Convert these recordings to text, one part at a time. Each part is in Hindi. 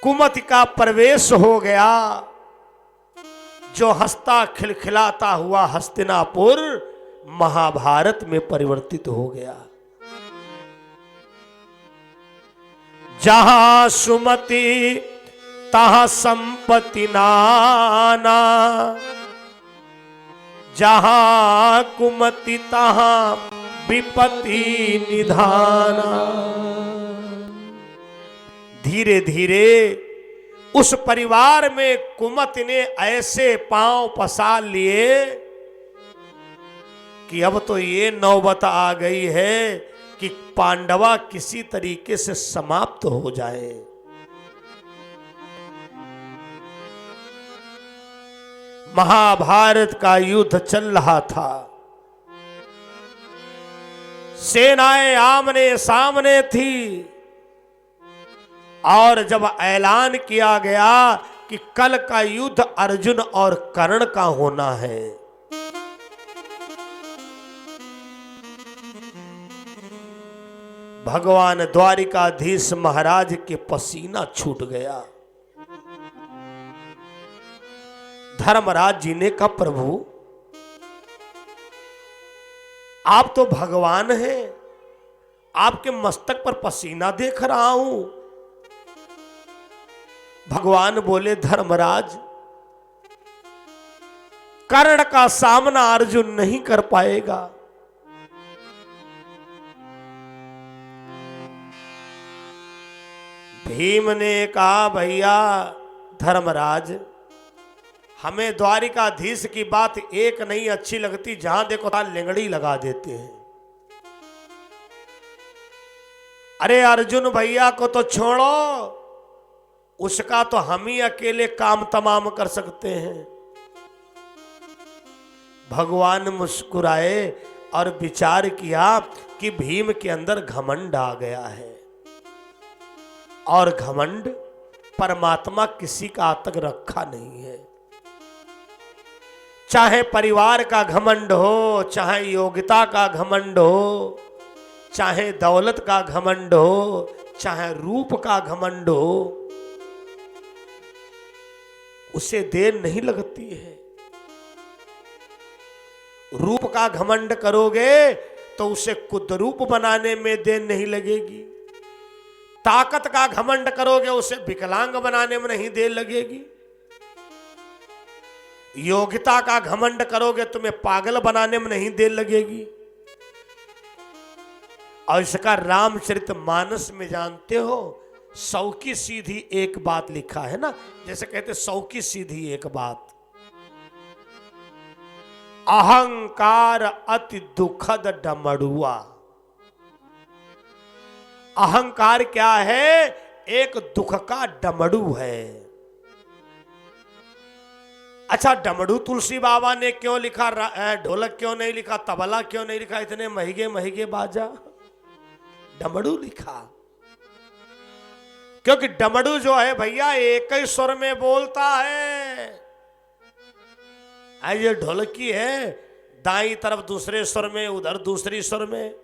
कुमति का प्रवेश हो गया, जो हंसता खिलखिलाता हुआ हस्तिनापुर महाभारत में परिवर्तित हो गया। जहां सुमति तहां संपत्ति नाना, जहां कुमति तहां विपत्ति निधाना। धीरे धीरे उस परिवार में कुमति ने ऐसे पांव पसार लिए कि अब तो ये नौबत आ गई है कि पांडवा किसी तरीके से समाप्त हो जाए। महाभारत का युद्ध चल रहा था, सेनाएं आमने सामने थी, और जब ऐलान किया गया कि कल का युद्ध अर्जुन और कर्ण का होना है, भगवान द्वारिकाधीश महाराज के पसीना छूट गया। धर्मराज जी ने कहा, प्रभु आप तो भगवान हैं, आपके मस्तक पर पसीना देख रहा हूं। भगवान बोले, धर्मराज कर्ण का सामना अर्जुन नहीं कर पाएगा। भीम ने कहा, भैया धर्मराज हमें द्वारिकाधीश की बात एक नहीं अच्छी लगती, जहां देखो वहां लिंगड़ी लगा देते हैं। अरे अर्जुन भैया को तो छोड़ो, उसका तो हम ही अकेले काम तमाम कर सकते हैं। भगवान मुस्कुराए और विचार किया कि भीम के अंदर घमंड आ गया है, और घमंड परमात्मा किसी का आज तक रखा नहीं है। चाहे परिवार का घमंड हो, चाहे योग्यता का घमंड हो, चाहे दौलत का घमंड हो, चाहे रूप का घमंड हो, उसे देर नहीं लगती है। रूप का घमंड करोगे तो उसे कुद्रूप बनाने में देर नहीं लगेगी। ताकत का घमंड करोगे उसे विकलांग बनाने में नहीं देर लगेगी। योग्यता का घमंड करोगे तुम्हें पागल बनाने में नहीं देर लगेगी। और इसका रामचरितमानस में जानते हो, 100 की सीधी एक बात लिखा है ना, जैसे कहते 100 की सीधी एक बात। अहंकार अति दुखद डमरुआ। अहंकार क्या है? एक दुख का डमरू है। अच्छा, डमरू तुलसी बाबा ने क्यों लिखा? ढोलक क्यों नहीं लिखा? तबला क्यों नहीं लिखा? इतने महंगे महंगे बाजा, डमरू लिखा। क्योंकि डमरू जो है भैया एक ही स्वर में बोलता है। ये ढोलकी है, दाईं तरफ दूसरे स्वर में, उधर दूसरी स्वर में,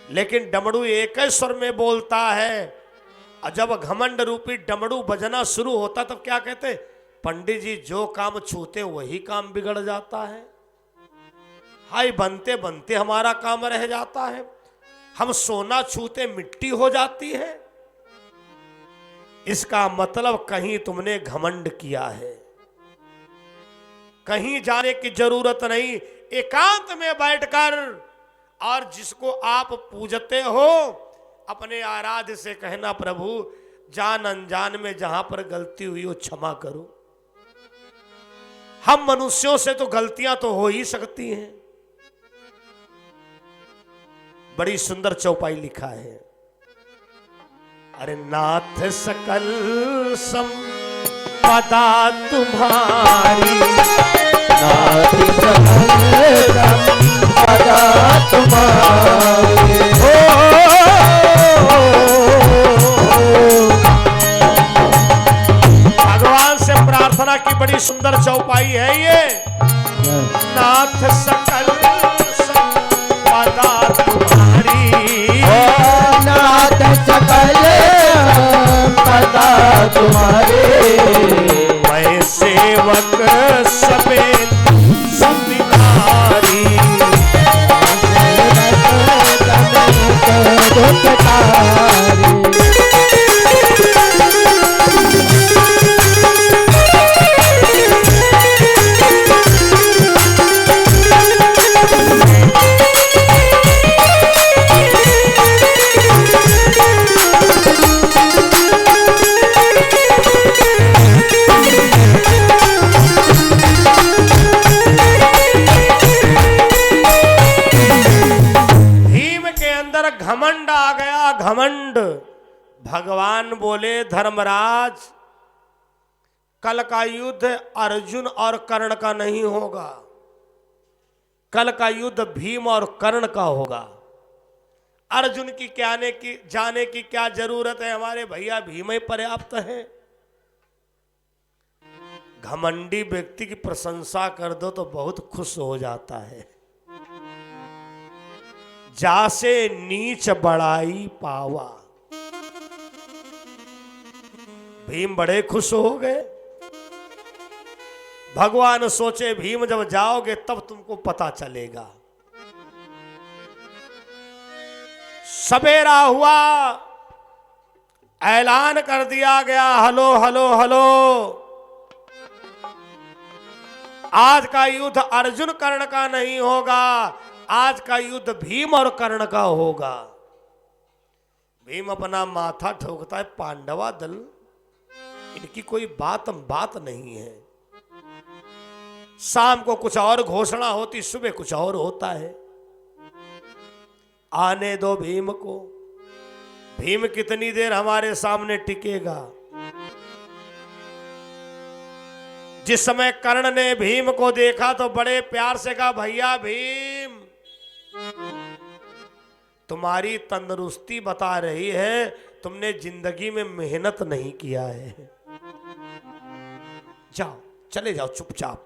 लेकिन डमरू एक ही स्वर में बोलता है। और जब घमंड रूपी डमरू बजना शुरू होता तब क्या कहते? पंडित जी जो काम छूते वही काम बिगड़ जाता है। हाय, बनते बनते हमारा काम रह जाता है। हम सोना छूते मिट्टी हो जाती है। इसका मतलब कहीं तुमने घमंड किया है। कहीं जाने की जरूरत नहीं, एकांत में बैठकर और जिसको आप पूजते हो अपने आराध्य से कहना, प्रभु जान अनजान में जहां पर गलती हुई वो क्षमा करो। हम मनुष्यों से तो गलतियां तो हो ही सकती हैं। बड़ी सुंदर चौपाई लिखा है। अरे नाथ सकल संपदा तुम्हारी, नाथ सकल संपदा तुम्हारी। भगवान से प्रार्थना की बड़ी सुंदर चौपाई है ये। नाथ सकल संपदा तुम्हारी, नाथ सकल संपदा तुम्हारे मैं सेवक समेत संधिकारी। घमंड आ गया, घमंड। भगवान बोले धर्मराज, कल का युद्ध अर्जुन और कर्ण का नहीं होगा, कल का युद्ध भीम और कर्ण का होगा। अर्जुन की जाने की क्या जरूरत है, हमारे भैया भीम ही पर्याप्त है। घमंडी व्यक्ति की प्रशंसा कर दो तो बहुत खुश हो जाता है। जासे नीच बड़ाई पावा, भीम बड़े खुश हो गए। भगवान सोचे भीम जब जाओगे तब तुमको पता चलेगा। सवेरा हुआ, ऐलान कर दिया गया, हलो हलो हलो, आज का युद्ध अर्जुन कर्ण का नहीं होगा, आज का युद्ध भीम और कर्ण का होगा। भीम अपना माथा ठोकता है, पांडवा दल इनकी कोई बात नहीं है। शाम को कुछ और घोषणा होती, सुबह कुछ और होता है। आने दो भीम को, भीम कितनी देर हमारे सामने टिकेगा। जिस समय कर्ण ने भीम को देखा तो बड़े प्यार से कहा, भैया भीम, तुम्हारी तंदुरुस्ती बता रही है तुमने जिंदगी में मेहनत नहीं किया है। जाओ, चले जाओ चुपचाप,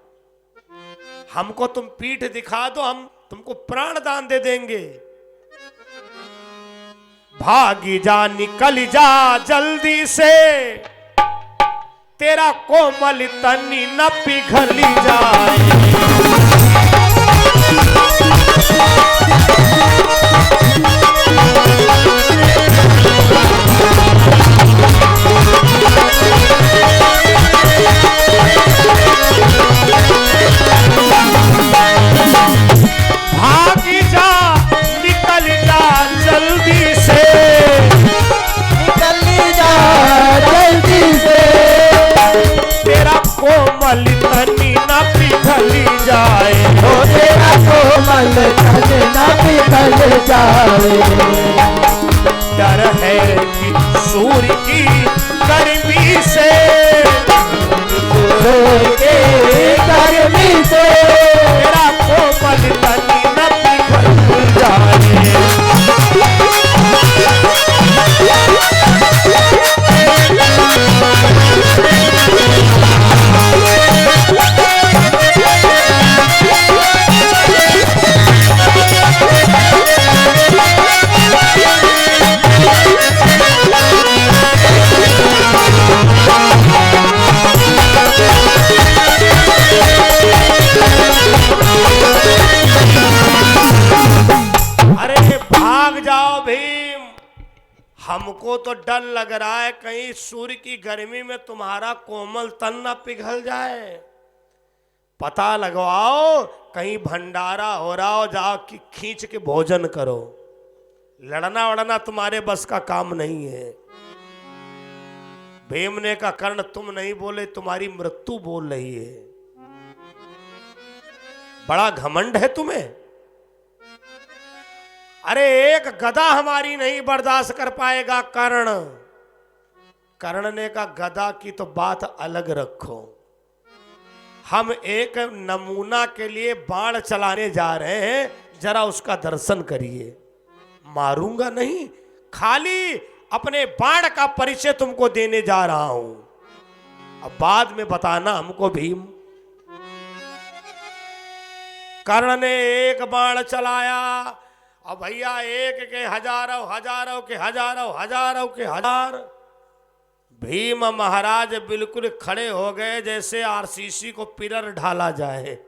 हमको तुम पीठ दिखा दो, हम तुमको प्राण दान दे देंगे। भागी जा, निकल जा जल्दी से, तेरा कोमल तनी न पिघली जाए। भागी जा, निकल जा जल्दी से, निकल जा जल्दी से, तेरा कोमल तनी न पिघली जाए। ओ तेरा कोमल तनी न पिघल जाए। डर है कि सूर्य की गर्मी से, सूर्य के गर्मी से, तेरा कोमल तनी न पिघल जाए। हमको तो डर लग रहा है कहीं सूर्य की गर्मी में तुम्हारा कोमल तन न पिघल जाए। पता लगवाओ, कहीं भंडारा हो रहा हो, जाओ कि खींच के भोजन करो। लड़ना वड़ना तुम्हारे बस का काम नहीं है। भीम ने कहा, कर्ण तुम नहीं बोले, तुम्हारी मृत्यु बोल रही है। बड़ा घमंड है तुम्हें। अरे एक गदा हमारी नहीं बर्दाश्त कर पाएगा कर्ण। कर्ण ने कहा, गदा की तो बात अलग रखो, हम एक नमूना के लिए बाण चलाने जा रहे हैं, जरा उसका दर्शन करिए। मारूंगा नहीं, खाली अपने बाण का परिचय तुमको देने जा रहा हूं, अब बाद में बताना हमको भीम। कर्ण ने एक बाण चलाया, अब भैया एक के हजारों, हजारों के हजारों, हजारों के हजार भीम महाराज बिल्कुल खड़े हो गए जैसे आरसीसी को पिलर ढाला जाए।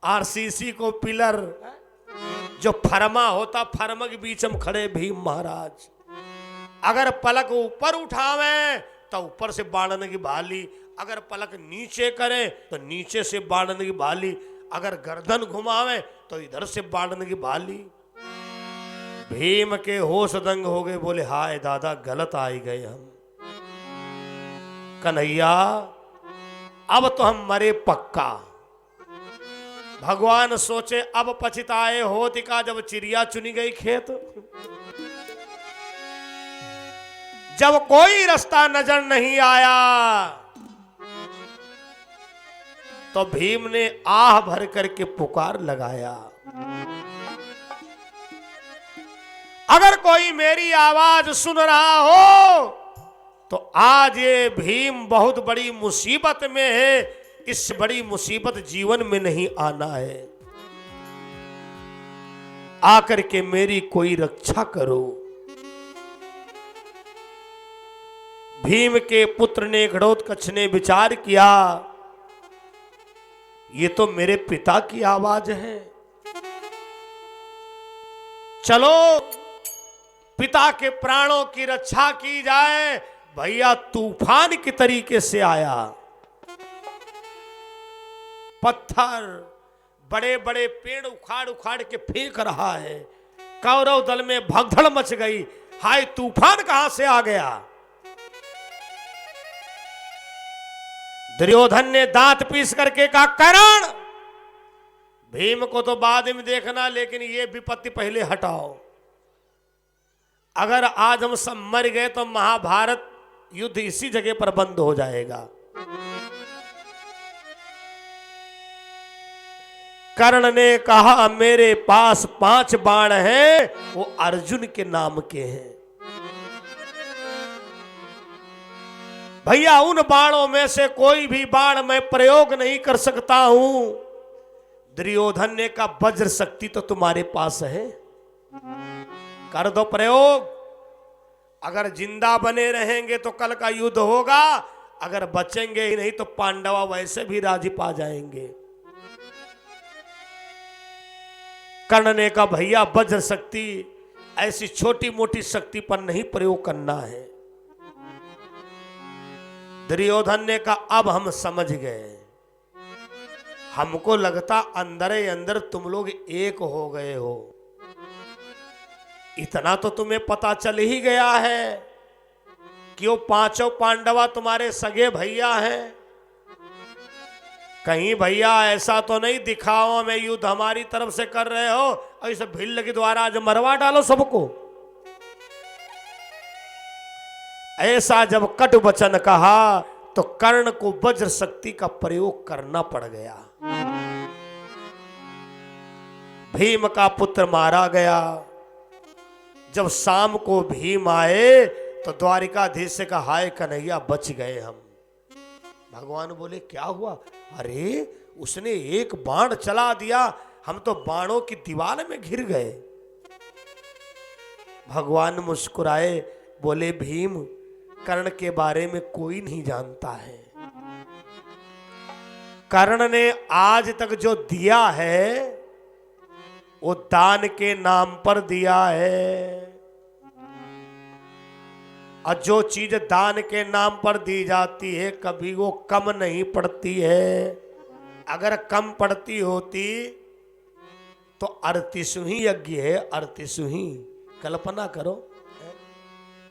आरसीसी को पिलर जो फरमा होता, फरमा के बीच में खड़े भीम महाराज। अगर पलक ऊपर उठावे तो ऊपर से बाणन की भाली, अगर पलक नीचे करे तो नीचे से बाणन की भाली, अगर गर्दन घुमावे तो इधर से बाणन की भाली। भीम के होश दंग हो गए, बोले हाय दादा गलत आई गए हम। कन्हैया अब तो हम मरे पक्का। भगवान सोचे अब पछताए होत का जब चिड़िया चुनी गई खेत। जब कोई रास्ता नजर नहीं आया तो भीम ने आह भर करके पुकार लगाया, अगर कोई मेरी आवाज सुन रहा हो तो आज ये भीम बहुत बड़ी मुसीबत में है। इस बड़ी मुसीबत जीवन में नहीं आना है, आकर के मेरी कोई रक्षा करो। भीम के पुत्र ने घटोत्कच ने विचार किया, ये तो मेरे पिता की आवाज है, चलो पिता के प्राणों की रक्षा की जाए। भैया तूफान के तरीके से आया, पत्थर बड़े बड़े पेड़ उखाड़ उखाड़ के फेंक रहा है। कौरव दल में भगदड़ मच गई, हाय तूफान कहां से आ गया। दुर्योधन ने दांत पीस करके कहा करण, भीम को तो बाद में देखना, लेकिन ये विपत्ति पहले हटाओ। अगर आज हम सब मर गए तो महाभारत युद्ध इसी जगह पर बंद हो जाएगा। कर्ण ने कहा मेरे पास 5 बाण हैं, वो अर्जुन के नाम के हैं। भैया उन बाणों में से कोई भी बाण मैं प्रयोग नहीं कर सकता हूं। दुर्योधन ने कहा वज्र शक्ति तो तुम्हारे पास है, कर दो प्रयोग। अगर जिंदा बने रहेंगे तो कल का युद्ध होगा, अगर बचेंगे ही नहीं तो पांडवा वैसे भी राजी पा जाएंगे। कर्ण ने कहा भैया वज्र शक्ति ऐसी छोटी मोटी शक्ति पर नहीं प्रयोग करना है। दुर्योधन ने कहा अब हम समझ गए, हमको लगता अंदर ही अंदर तुम लोग एक हो गए हो। इतना तो तुम्हें पता चल ही गया है कि वो 5 पांडवा तुम्हारे सगे भैया हैं। कहीं भैया ऐसा तो नहीं दिखाओ में युद्ध हमारी तरफ से कर रहे हो, ऐसे भिल्ल के द्वारा आज मरवा डालो सबको। ऐसा जब कटु वचन कहा तो कर्ण को वज्र शक्ति का प्रयोग करना पड़ गया। भीम का पुत्र मारा गया। जब शाम को भीम आए तो द्वारिकाधीश से कहा हाय कन्हैया बच गए हम। भगवान बोले क्या हुआ? अरे उसने एक बाण चला दिया, हम तो बाणों की दीवार में घिर गए। भगवान मुस्कुराए, बोले भीम कर्ण के बारे में कोई नहीं जानता है। कर्ण ने आज तक जो दिया है वो दान के नाम पर दिया है, और जो चीज दान के नाम पर दी जाती है कभी वो कम नहीं पड़ती है। अगर कम पड़ती होती तो 38 यज्ञ है, 38। कल्पना करो,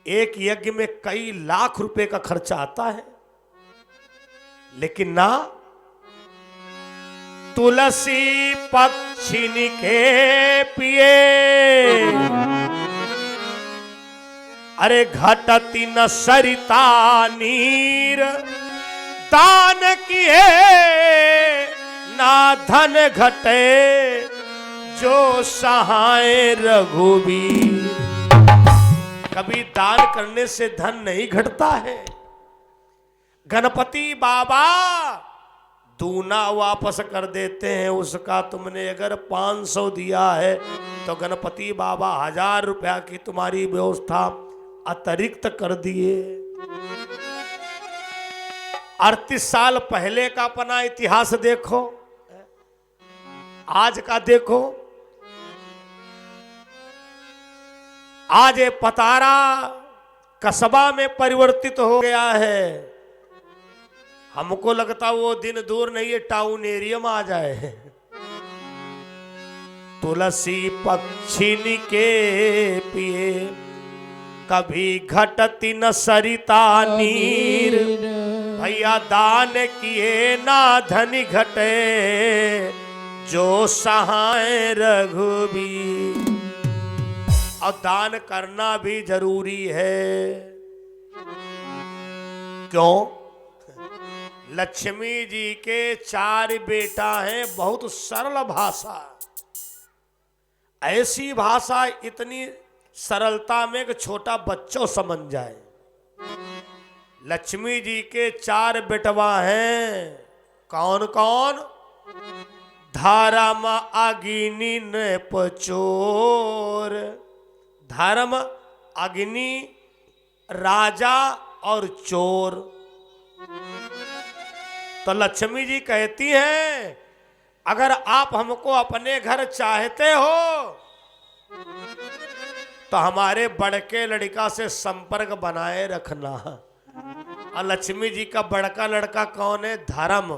एक यज्ञ में कई लाख रुपए का खर्चा आता है, लेकिन ना तुलसी पक्षिनी के पिए, अरे घटती न सरिता नीर, दान किए ना धन घटे, जो सहाय रघुबीर। कभी दान करने से धन नहीं घटता है। गणपति बाबा दूना वापस कर देते हैं उसका। तुमने अगर 500 दिया है तो गणपति बाबा 1000 रुपया की तुम्हारी व्यवस्था अतिरिक्त कर दिए। 38 साल पहले का अपना इतिहास देखो, आज का देखो। आज ये पतारा कस्बा में परिवर्तित हो गया है। हमको लगता वो दिन दूर नहीं है, टाउन एरिया में आ जाए। तुलसी पक्षिनी के पिए कभी घटती न सरिता नीर, भैया दान किए ना धनी घटे जो सहाय रघुबीर। और दान करना भी जरूरी है। क्यों? लक्ष्मी जी के 4 बेटा हैं। बहुत सरल भाषा, ऐसी भाषा इतनी सरलता में कि छोटा बच्चों समझ जाए। लक्ष्मी जी के 4 बेटवा हैं। कौन कौन? धर्म अग्नि नृपचोर। धर्म, अग्नि, राजा और चोर। तो लक्ष्मी जी कहती हैं, अगर आप हमको अपने घर चाहते हो तो हमारे बड़के लड़का से संपर्क बनाए रखना। और लक्ष्मी जी का बड़का लड़का कौन है? धर्म।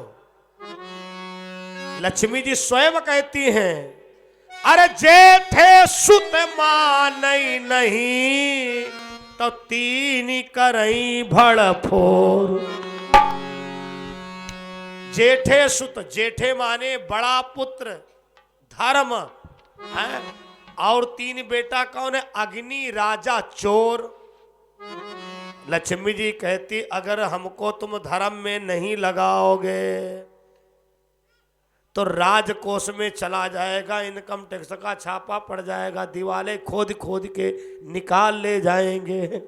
लक्ष्मी जी स्वयं कहती हैं, अरे जेठे सुत मानई नहीं तो 3 करई भड़फोर। जेठे सुत, जेठे माने बड़ा पुत्र धर्म है, और 3 बेटा कौन है? अग्नि, राजा, चोर। लक्ष्मी जी कहती, अगर हमको तुम धर्म में नहीं लगाओगे तो राजकोष में चला जाएगा, इनकम टैक्स का छापा पड़ जाएगा, दीवारें खोद खोद के निकाल ले जाएंगे।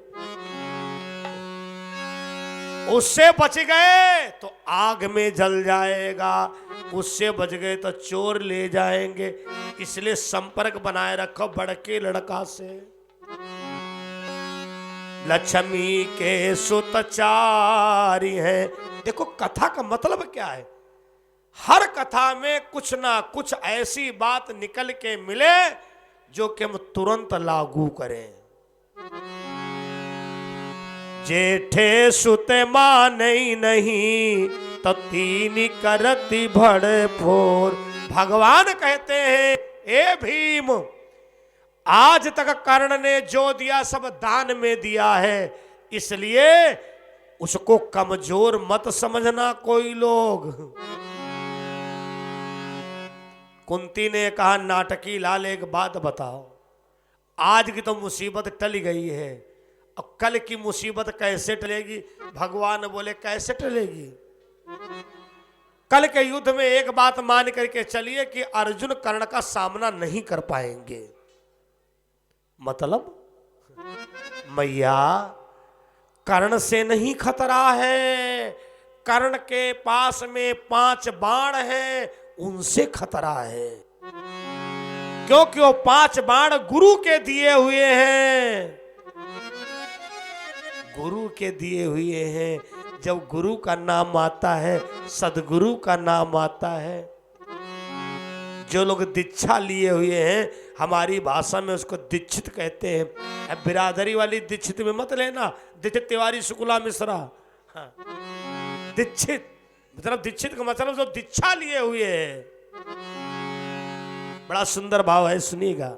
उससे बच गए तो आग में जल जाएगा, उससे बच गए तो चोर ले जाएंगे। इसलिए संपर्क बनाए रखो बड़के लड़का से। लक्ष्मी के सुतचारी हैं। देखो कथा का मतलब क्या है। हर कथा में कुछ ना कुछ ऐसी बात निकल के मिले जो कि हम तुरंत लागू करें। जेठे सुते माने नहीं तो 3 करती भड़फोर। भगवान कहते हैं, ए भीम, आज तक कर्ण ने जो दिया सब दान में दिया है, इसलिए उसको कमजोर मत समझना कोई लोग। कुंती ने कहा, नाटकी लाल एक बात बताओ, आज की तो मुसीबत टल गई है, अब कल की मुसीबत कैसे टलेगी? भगवान बोले, कैसे टलेगी? कल के युद्ध में एक बात मान करके चलिए कि अर्जुन कर्ण का सामना नहीं कर पाएंगे। मतलब मैया, कर्ण से नहीं खतरा है, कर्ण के पास में 5 बाण हैं, उनसे खतरा है। क्योंकि वो 5 बाण गुरु के दिए हुए हैं, गुरु के दिए हुए हैं। जब गुरु का नाम आता है, सदगुरु का नाम आता है। जो लोग दीक्षा लिए हुए हैं, हमारी भाषा में उसको दीक्षित कहते हैं। अब बिरादरी वाली दीक्षित में मत लेना, दीक्षित तिवारी शुक्ला मिश्रा। हाँ, दीक्षित मतलब दीक्षित का मतलब जो दीक्षा लिए हुए हैं। बड़ा सुंदर भाव है, सुनिएगा।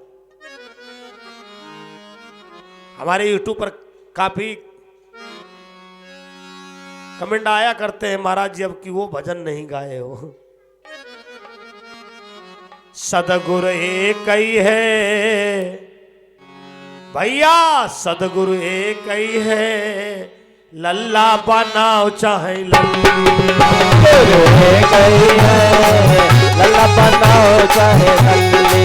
हमारे यूट्यूब पर काफी कमेंट आया करते हैं, महाराज जी अब की वो भजन नहीं गाए हो। सदगुरु एक ही है भैया, सदगुरु एक ही है, लल्ला बनाओ चाहे लल्ली। गुरु एक ही है, लल्ला बनाओ चाहे लल्ली।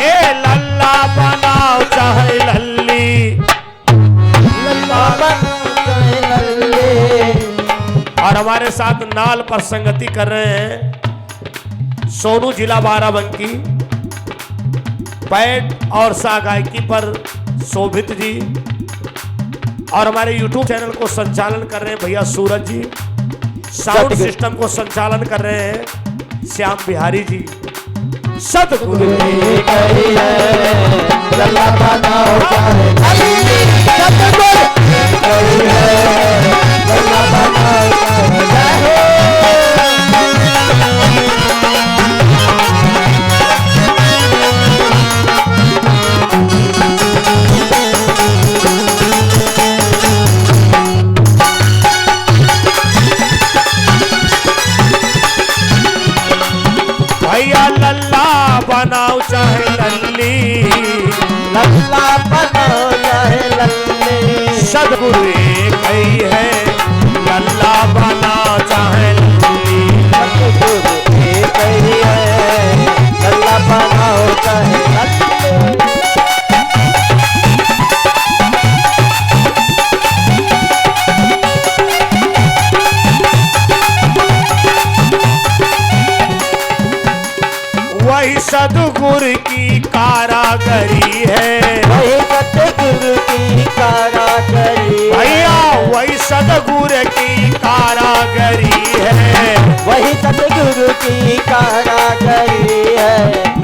ए लल्ला बनाओ चाहे लल्ली, लल्ला बनाओ चाहे लल्ली। और हमारे साथ नाल पर संगति कर रहे हैं सोनू, जिला बाराबंकी, पैड और सा गायकी पर शोभित जी, और हमारे YouTube चैनल को संचालन कर रहे हैं भैया सूरज जी, साउंड सिस्टम को संचालन कर रहे हैं श्याम बिहारी जी। सतगुरु भैया लल्ला बनाओ चाहे लल्ली, लल्ला बनाओ चाहे लल्ली, सदगुरु एक ही है लल्ला बनाओ चाहे लल्ली। सतगुरु एक ही है लल्ला बनाओ चाहे लल्ली। वही सदगुरु की कारागरी है, वही सतगुरु की कारागरी है, भैया वही सदगुरु की कारागरी है। वही सतगुरु की कारागरी है।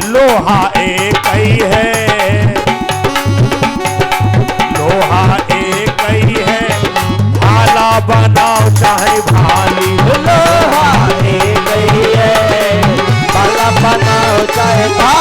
लोहा एक ही है, लोहा एक ही है, भाला बनाओ चाहे भाली। लोहा एक ही है, भाला बनाओ चाहे भाली।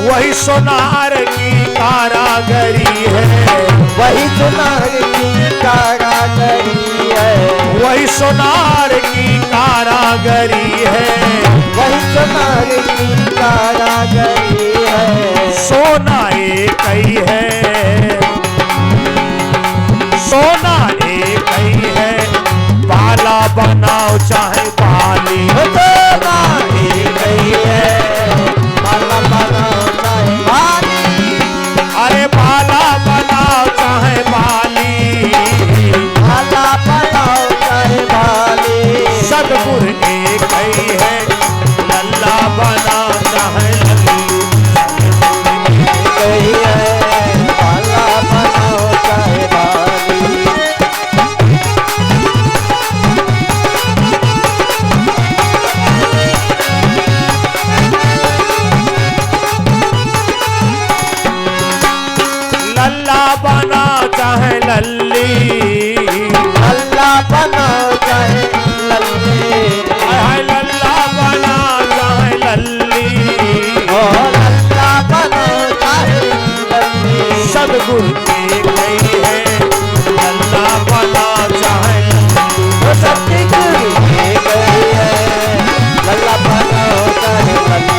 वही सोनार की कारागरी है, वही सुनार की कारागरी है, वही सोनार की कारागरी है। वही सुनार की कारागरी है। सोना एक ही है, सोना एक ही है, बाला बनाओ चाहे बाली। सोना एक ही है, भाला बनाओ चाहे भाली। अरे बाला बनाओ चाहे बाली, भाला बनाओ चाहे भाली। सदगुरु एक ही है लल्ला बनाओ चाहे लल्ली। एक ही है, भाला बनाओ चाहे भाली। लल्ला बनाओ चाहे लल्ली, लल्ला बनाओ चाहे लल्ली। हाय लल्ला बनाओ चाहे लल्ली। ओ लल्ला बनाओ चाहे लल्ली। सदगुरु एक ही है लल्ला बनाओ चाहे लल्ली। ओ सतगुरु एक ही है, लल्ला बनाओ चाहे लल्ली।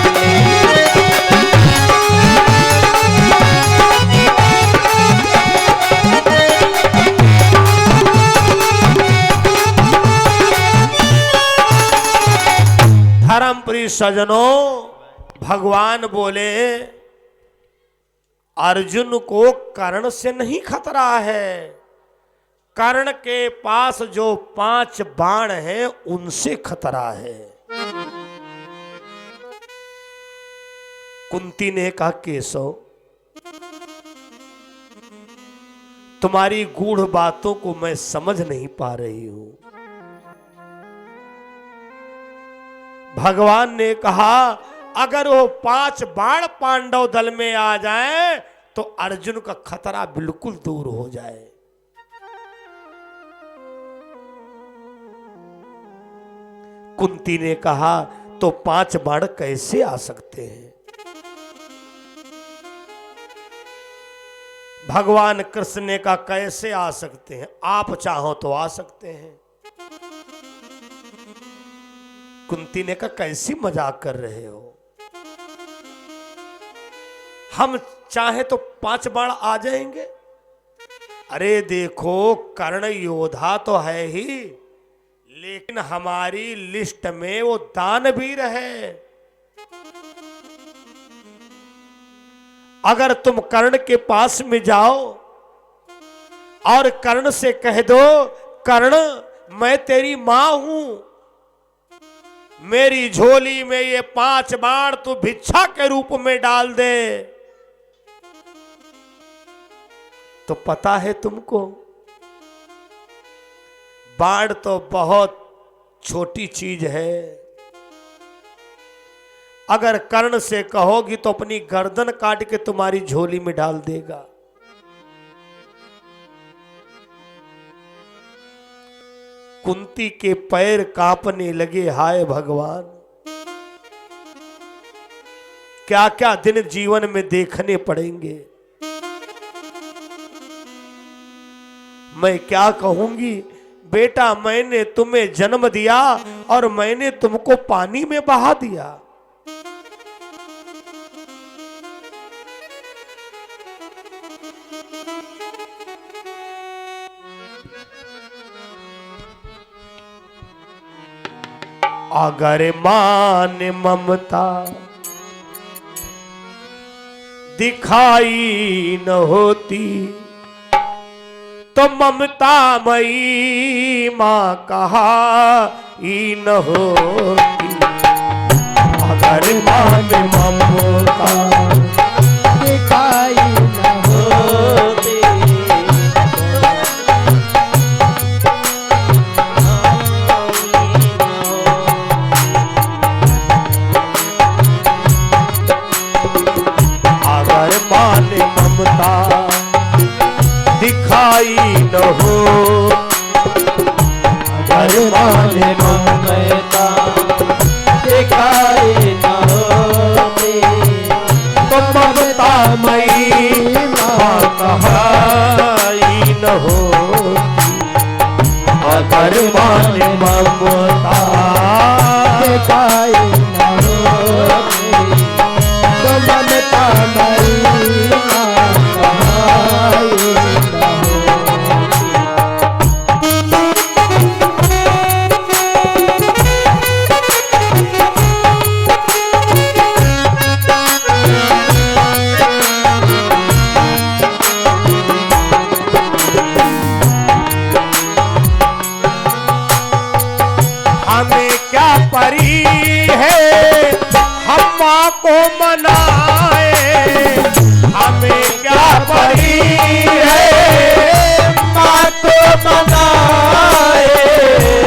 धर्मप्रिय सजनों, भगवान बोले अर्जुन को कर्ण से नहीं खतरा है, कर्ण के पास जो 5 बाण हैं उनसे खतरा है। कुंती ने कहा केशव, तुम्हारी गूढ़ बातों को मैं समझ नहीं पा रही हूं। भगवान ने कहा अगर वो 5 बाण पांडव दल में आ जाएं तो अर्जुन का खतरा बिल्कुल दूर हो जाए। कुंती ने कहा तो 5 बाण कैसे आ सकते हैं? भगवान कृष्ण ने कहा कैसे आ सकते हैं, आप चाहो तो आ सकते हैं। कुंती ने कहा कैसी मजाक कर रहे हो, हम चाहे तो 5 बाण आ जाएंगे। अरे देखो कर्ण योद्धा तो है ही, लेकिन हमारी लिस्ट में वो दानवीर है। अगर तुम कर्ण के पास में जाओ और कर्ण से कह दो, कर्ण मैं तेरी मां हूं, मेरी झोली में ये 5 बाण तू भिक्षा के रूप में डाल दे। तो पता है तुमको, बाण तो बहुत छोटी चीज है। अगर कर्ण से कहोगी तो अपनी गर्दन काट के तुम्हारी झोली में डाल देगा। कुंती के पैर कांपने लगे, हाय भगवान, क्या क्या दिन जीवन में देखने पड़ेंगे। मैं क्या कहूंगी, बेटा मैंने तुम्हें जन्म दिया और मैंने तुमको पानी में बहा दिया। अगर मान ममता दिखाई न होती तो ममता मई मां कहा ही न होती। अगर मान ममता दिखाई न होती ममता दिखाई न हो, अगर माने ममता दिखाई न होती तो ममता मई मां कहाई न हो। अगर माने ममता दिखाई न होती तो ममता मई परी है हम मां को मनाए, हमें क्या परी है मां को मनाए।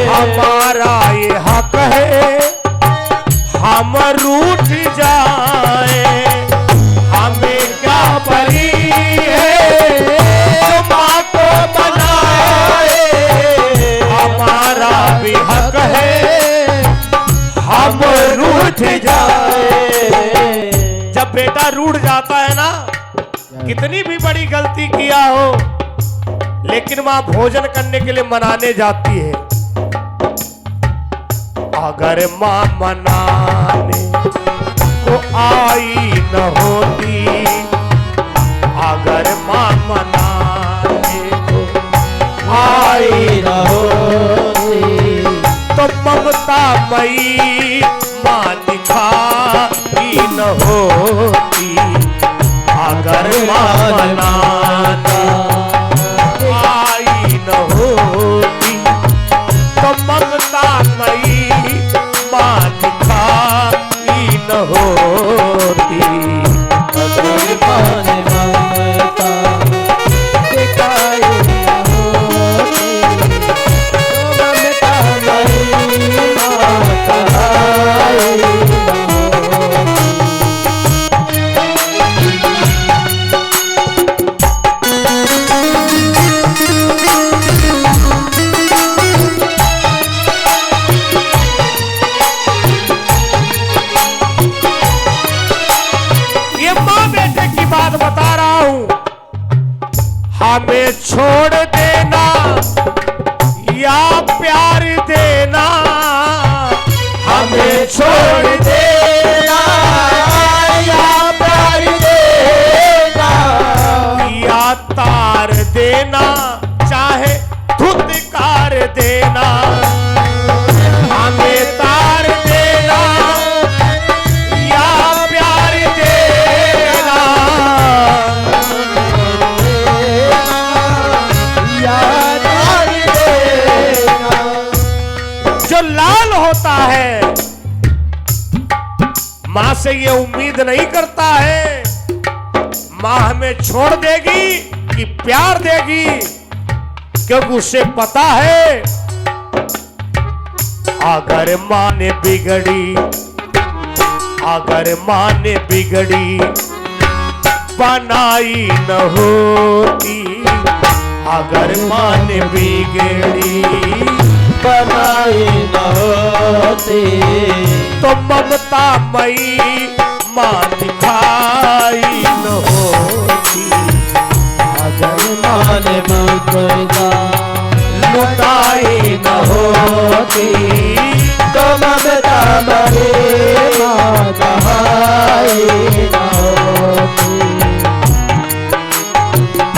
हमारा ये हक है हम रूठ जाए, हमें क्या परी है मां को मनाए। हमारा भी हक है हम रूठ जाए। जब बेटा रूठ जाता है ना, कितनी भी बड़ी गलती किया हो, लेकिन मां भोजन करने के लिए मनाने जाती है। अगर मां मनाने को आई न होती, अगर मां मनाने को आई न होती तो ममता मई मां दिखाई न होती। अगर मां मनाने आई न होती तो ममता मई मां दिखाई न होती। अगर माने ममता दिखाई न होती तो ममता मई मां कहाई न होती। ये माँ बेटे की बात बता रहा हूं। हमें छोड़ देना या प्यार देना, हमें छोड़ देना या प्यार देना, या तार देना चाहे धुतकार देना। हमें तार देना या प्यार देना, से ये उम्मीद नहीं करता है माँ हमें छोड़ देगी कि प्यार देगी, क्योंकि उसे पता है अगर माँ ने बिगड़ी, अगर माँ ने बिगड़ी बनाई न होती, अगर माँ ने बिगड़ी बनाई न होती, तो ममता मई माँ दिखाई न होती, अगर माँ ने ममता लुटाई न होती, तो ममता मई माँ दिखाई न होती।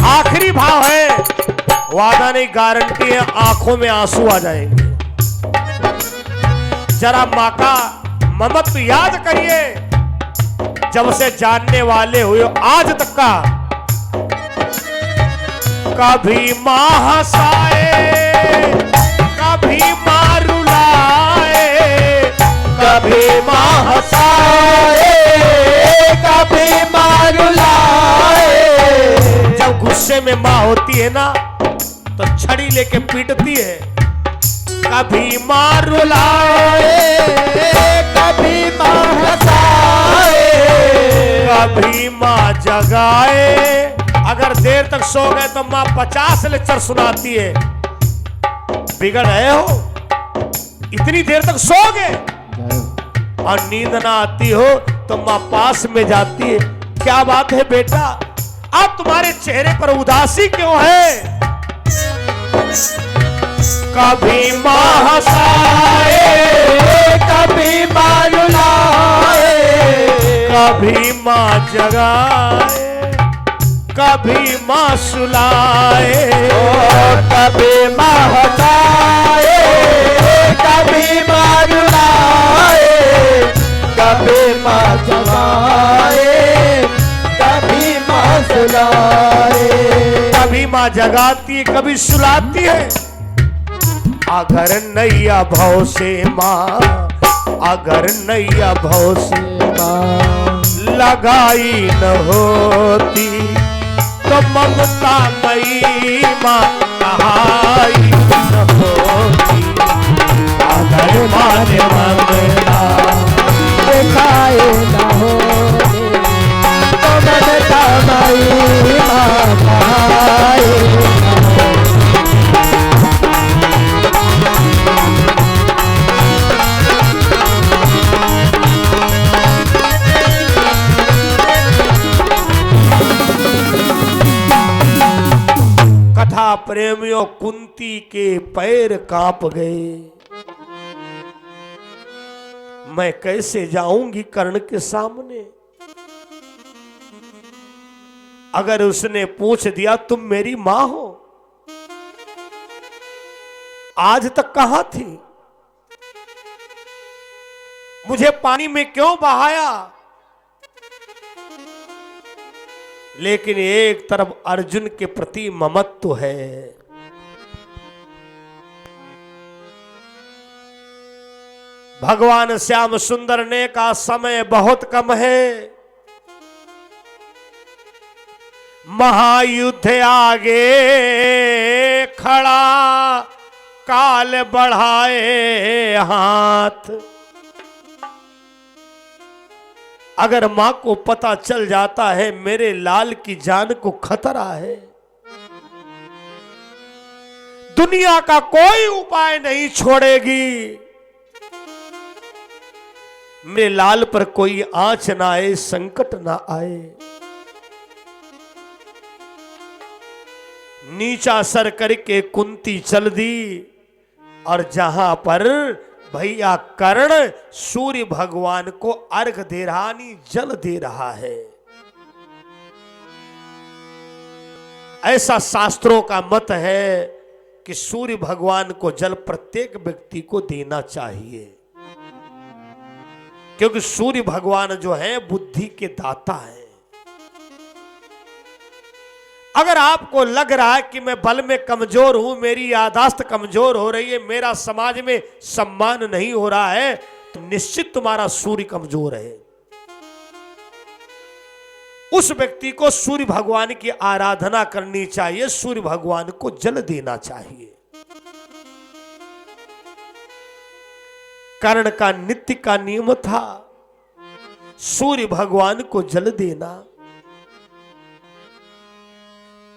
आखिरी भाव है, वादा नहीं गारंटी है, आंखों में आंसू आ जाएंगे। जरा माँ का ममत्व याद करिए, जब से जानने वाले हुए आज तक का। कभी माँ हंसाए, कभी माँ रुलाए, कभी माँ हंसाए, कभी माँ रुलाए। जब गुस्से में माँ होती है ना तो छड़ी लेके पीटती है। कभी माँ रुलाए, कभी माँ हंसाए, कभी माँ जगाए। अगर देर तक सो गए तो माँ 50 लेक्चर सुनाती है। बिगड़ रहे हो, इतनी देर तक सोओगे और नींद ना आती हो तो माँ पास में जाती है। क्या बात है बेटा, अब तुम्हारे चेहरे पर उदासी क्यों है? कभी माँ हंसाए, कभी माँ रुलाए, कभी माँ जगाए, कभी माँ सुलाए। कभी माँ हंसाए, कभी माँ रुलाए, कभी माँ जगाए, कभी माँ सुलाए। कभी माँ जगाती है, कभी सुलाती है। अगर नैया भव से माँ, अगर नैया भव से लगाई न होती, तो ममता मई माँ कहाई न होती। अगर माँ ने ममता दिखाए न होते, तो ममता मई माँ कहाए न होते। कथा प्रेमियों, कुंती के पैर कांप गए। मैं कैसे जाऊंगी कर्ण के सामने? अगर उसने पूछ दिया तुम मेरी मां हो, आज तक कहां थी? मुझे पानी में क्यों बहाया? लेकिन एक तरफ अर्जुन के प्रति ममत्व है। भगवान श्याम सुंदर ने का समय बहुत कम है, महायुद्ध आगे खड़ा, काल बढ़ाए हाथ। अगर मां को पता चल जाता है मेरे लाल की जान को खतरा है, दुनिया का कोई उपाय नहीं छोड़ेगी। मेरे लाल पर कोई आंच ना आए, संकट ना आए। नीचा सर करके कुंती चल दी, और जहां पर भैया कर्ण सूर्य भगवान को अर्घ दे रहा, नहीं जल दे रहा है। ऐसा शास्त्रों का मत है कि सूर्य भगवान को जल प्रत्येक व्यक्ति को देना चाहिए, क्योंकि सूर्य भगवान जो है बुद्धि के दाता है। अगर आपको लग रहा है कि मैं बल में कमजोर हूं, मेरी याददाश्त कमजोर हो रही है, मेरा समाज में सम्मान नहीं हो रहा है, तो निश्चित तुम्हारा सूर्य कमजोर है। उस व्यक्ति को सूर्य भगवान की आराधना करनी चाहिए, सूर्य भगवान को जल देना चाहिए। कर्ण का नित्य का नियम था सूर्य भगवान को जल देना।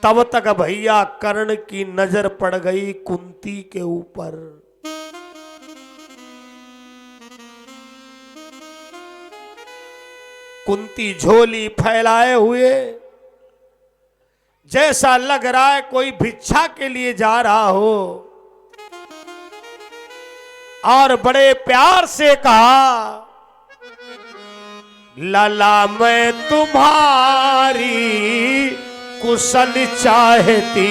तब तक भैया कर्ण की नजर पड़ गई कुंती के ऊपर। कुंती झोली फैलाए हुए, जैसा लग रहा है कोई भिक्षा के लिए जा रहा हो, और बड़े प्यार से कहा, लाला मैं तुम्हारी कुशल चाहती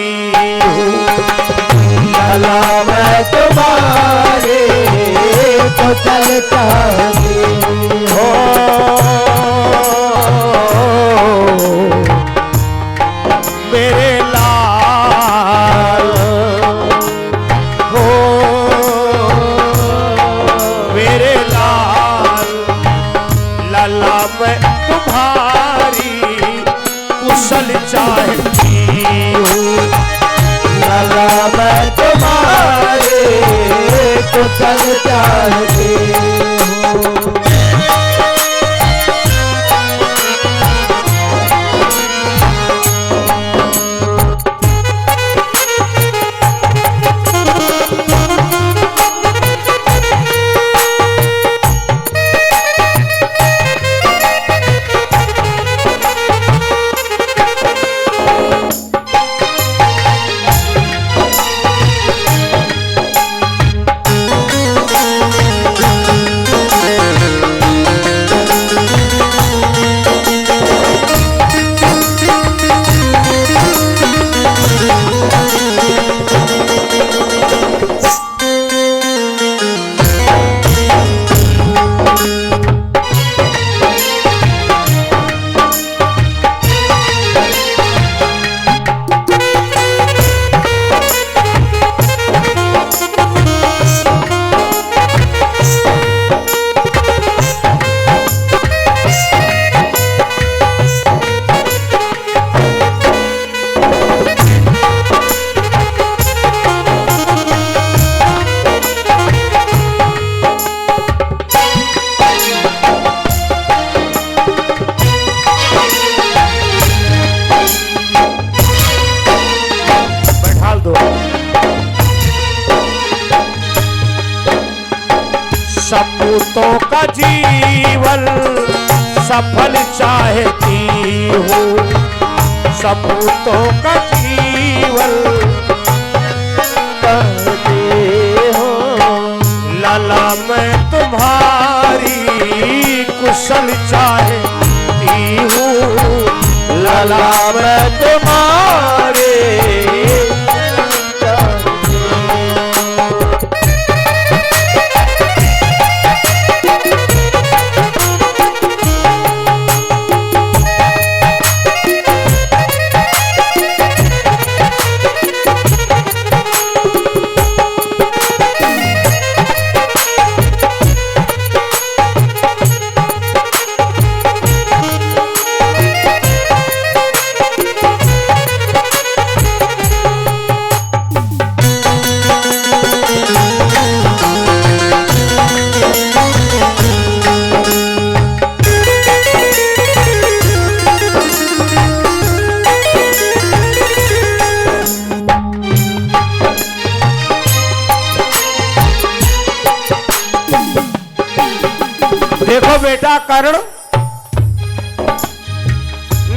हूँ, लाला मैं तुम्हारी कुशल चाहती हूँ। मेरे लाल हो, मेरे लाल, लाला मैं तुम्हारी कुशल चाहती हूँ, लाला मैं तुम्हारी कुशल चाहती हूँ। सपूतों का जीवन सफल चाहती हूँ, सपूतों का जीवन चाहती हूँ। लाला मैं तुम्हारी कुशल चाहती हूँ, लाला मैं तुम्हारी देखो बेटा कर्ण,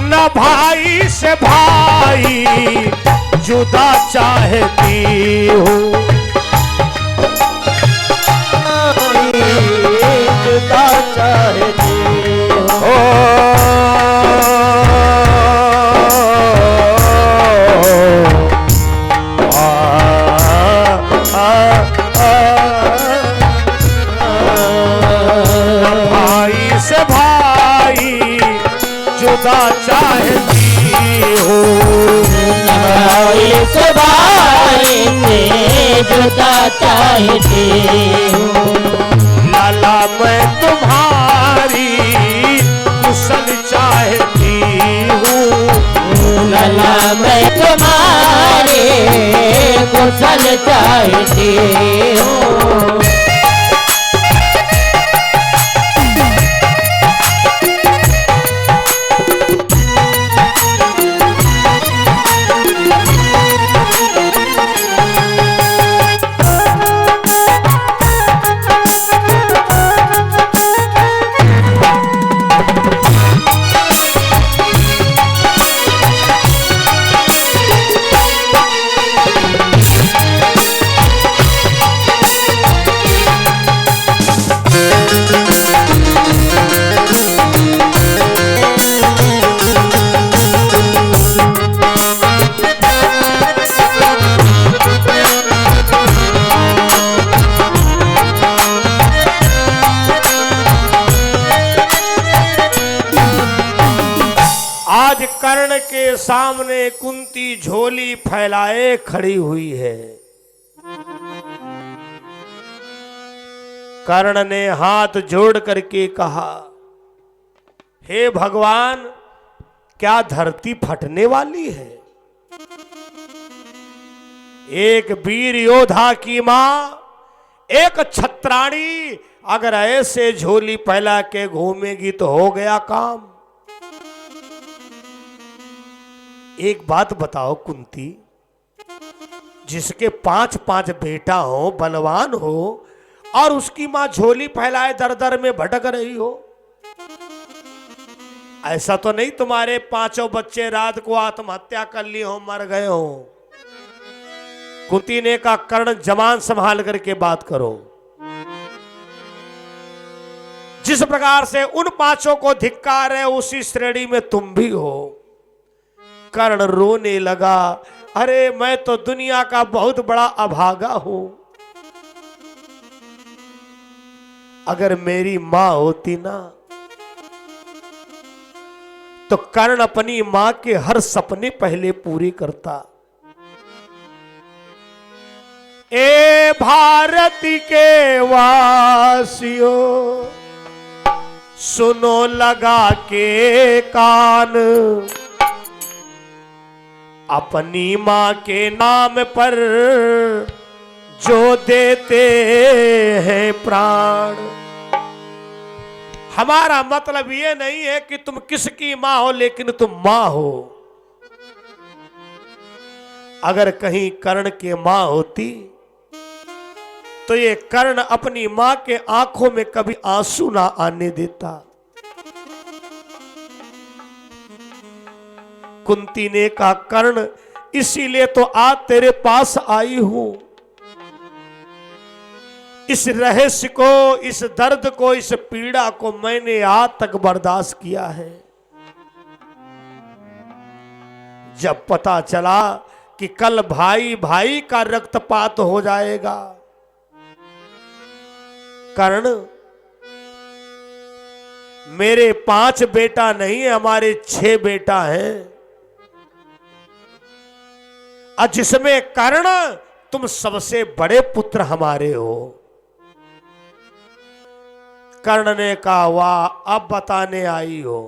न भाई से भाई जुदा चाहती हूँ, जुदा चाहती हूँ। भाई से भाई जुदा चाहती हूँ, भाई से भाई जुदा चाहती हूँ। लाला मैं तुम्हारी कुशल चाहती चाहती हूँ। आज कर्ण के सामने कुंती झोली फैलाए खड़ी हुई है। कर्ण ने हाथ जोड़ करके कहा, हे भगवान, क्या धरती फटने वाली है? एक वीर योद्धा की मां, एक छत्राणी अगर ऐसे झोली फैला के घूमेगी तो हो गया काम। एक बात बताओ कुंती, जिसके 5-5 बेटा हो, बलवान हो, और उसकी मां झोली फैलाए दर दर में भटक रही हो, ऐसा तो नहीं तुम्हारे 5 बच्चे रात को आत्महत्या कर लिए हो, मर गए हो? कुंती ने कहा, कर्ण जबान संभाल करके बात करो। जिस प्रकार से उन 5 को धिक्कार है, उसी श्रेणी में तुम भी हो। कर्ण रोने लगा, अरे मैं तो दुनिया का बहुत बड़ा अभागा हूं। अगर मेरी मां होती ना, तो कर्ण अपनी मां के हर सपने पहले पूरे करता। ए भारत के वासियों, सुनो लगा के कान, अपनी मां के नाम पर जो देते हैं प्राण। हमारा मतलब ये नहीं है कि तुम किसकी मां हो, लेकिन तुम मां हो। अगर कहीं कर्ण की मां होती तो ये कर्ण अपनी मां के आंखों में कभी आंसू ना आने देता। कुंती ने कहा, कर्ण, इसीलिए तो आज तेरे पास आई हूं। इस रहस्य को, इस दर्द को, इस पीड़ा को मैंने आज तक बर्दाश्त किया है। जब पता चला कि कल भाई भाई का रक्तपात हो जाएगा, कर्ण, मेरे 5 बेटा नहीं है, हमारे 6 बेटा हैं, और जिसमें कर्ण तुम सबसे बड़े पुत्र हमारे हो। कर्ण ने कहा, वाह, अब बताने आई हो।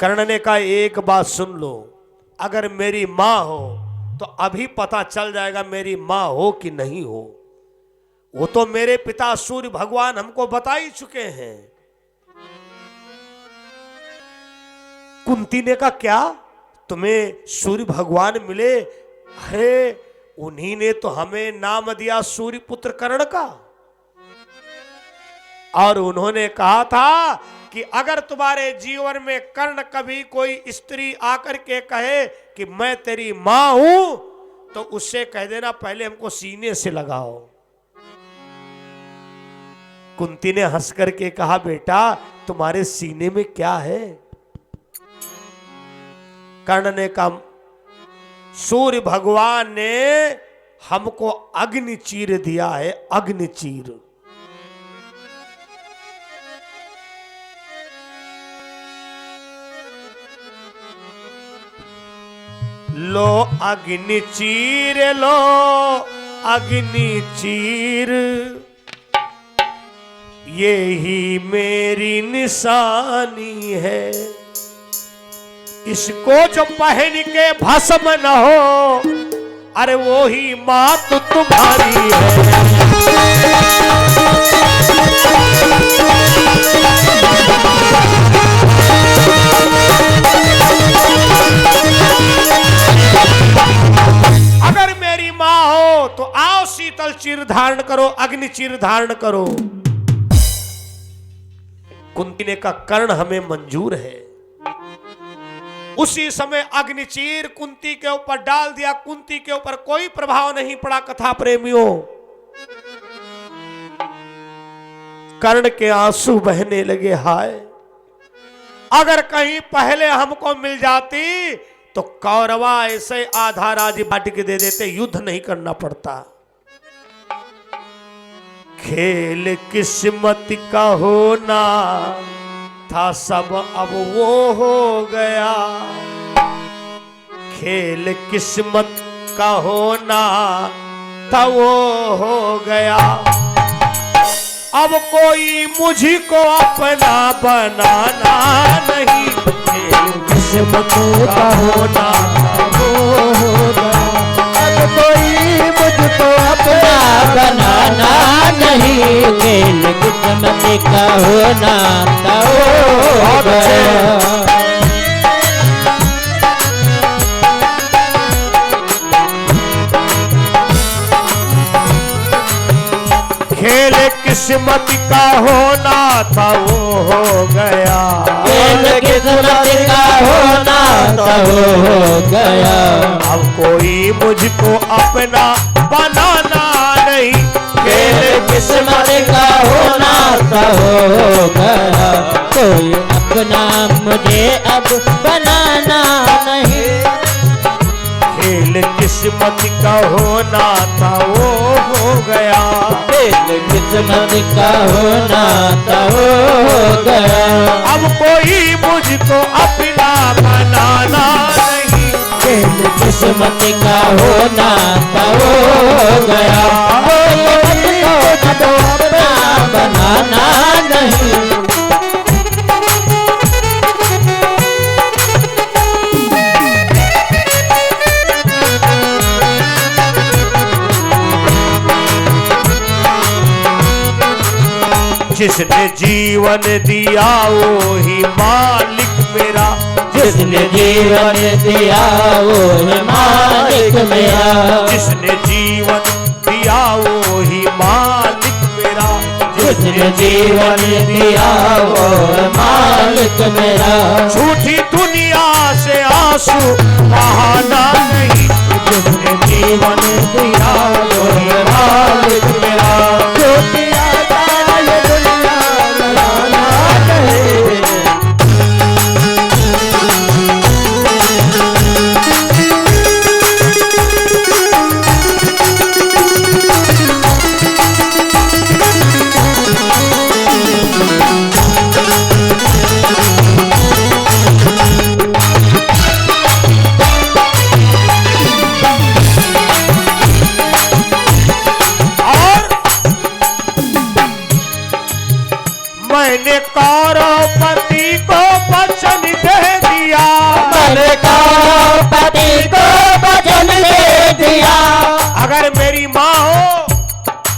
कर्ण ने कहा, एक बात सुन लो, अगर मेरी मां हो तो अभी पता चल जाएगा मेरी मां हो कि नहीं हो। वो तो मेरे पिता सूर्य भगवान हमको बता ही चुके हैं। कुंती ने कहा, क्या तुम्हें सूर्य भगवान मिले? अरे उन्हीं ने तो हमें नाम दिया सूर्य पुत्र कर्ण का, और उन्होंने कहा था कि अगर तुम्हारे जीवन में कर्ण कभी कोई स्त्री आकर के कहे कि मैं तेरी मां हूं, तो उससे कह देना पहले हमको सीने से लगाओ। कुंती ने हंस करके कहा, बेटा तुम्हारे सीने में क्या है? कर्ण ने कहा, सूर्य भगवान ने हमको अग्नि चीर दिया है, अग्नि चीर। लो अग्नि चीर, लो अग्नि चीर, ये ही मेरी निशानी है। इसको जो पहन के भस्म न हो, अरे वो ही मात तुम्हारी है। अगर मेरी माँ हो तो आओ शीतल चीर धारण करो, अग्नि चीर धारण करो। कुंती ने कहा कर्ण हमें मंजूर है। उसी समय अग्निचीर कुंती के ऊपर डाल दिया। कुंती के ऊपर कोई प्रभाव नहीं पड़ा। कथा प्रेमियों, कर्ण के आंसू बहने लगे। हाय, अगर कहीं पहले हमको मिल जाती तो कौरवा ऐसे आधा राज्य बांट के दे देते, युद्ध नहीं करना पड़ता। खेल किस्मत का होना था सब अब वो हो गया। खेल किस्मत का होना था वो हो गया। अब कोई मुझको अपना बनाना नहीं। खेल किस्मत का होना था वो हो गया। अब कोई मुझको अपना बनाना नहीं। खेल किस्मत का होना था वो गया। खेल किस्मत का होना था वो हो गया। खेल किस्मत का होना था वो हो गया। अब कोई मुझको अपना बनाना नहीं। खेल किस्मत का होना था वो हो गया। कोई अपना मुझे अब बनाना नहीं। खेल किस्मत का होना था वो हो गया। खेल किस्मत का होना था वो हो गया। अब कोई मुझको अपना बनाना नहीं। खेल किस्मत का होना था वो हो गया। कोई मुझको अपना बनाना नहीं। जिसने जीवन दिया वो ही मालिक मेरा। जिसने जीवन दिया वो है मालिक मेरा। जिसने जीवन दिया वो ही मालिक मेरा। जिसने जीवन दिया वो है मालिक मेरा। झूठी दुनिया से आंसू बहाना नहीं। जिसने जीवन दिया वो ही मालिक मेरा। मैंने कौरवपति को वचन दे दिया। मैंने कौरवपति को वचन दे दिया। अगर मेरी माँ हो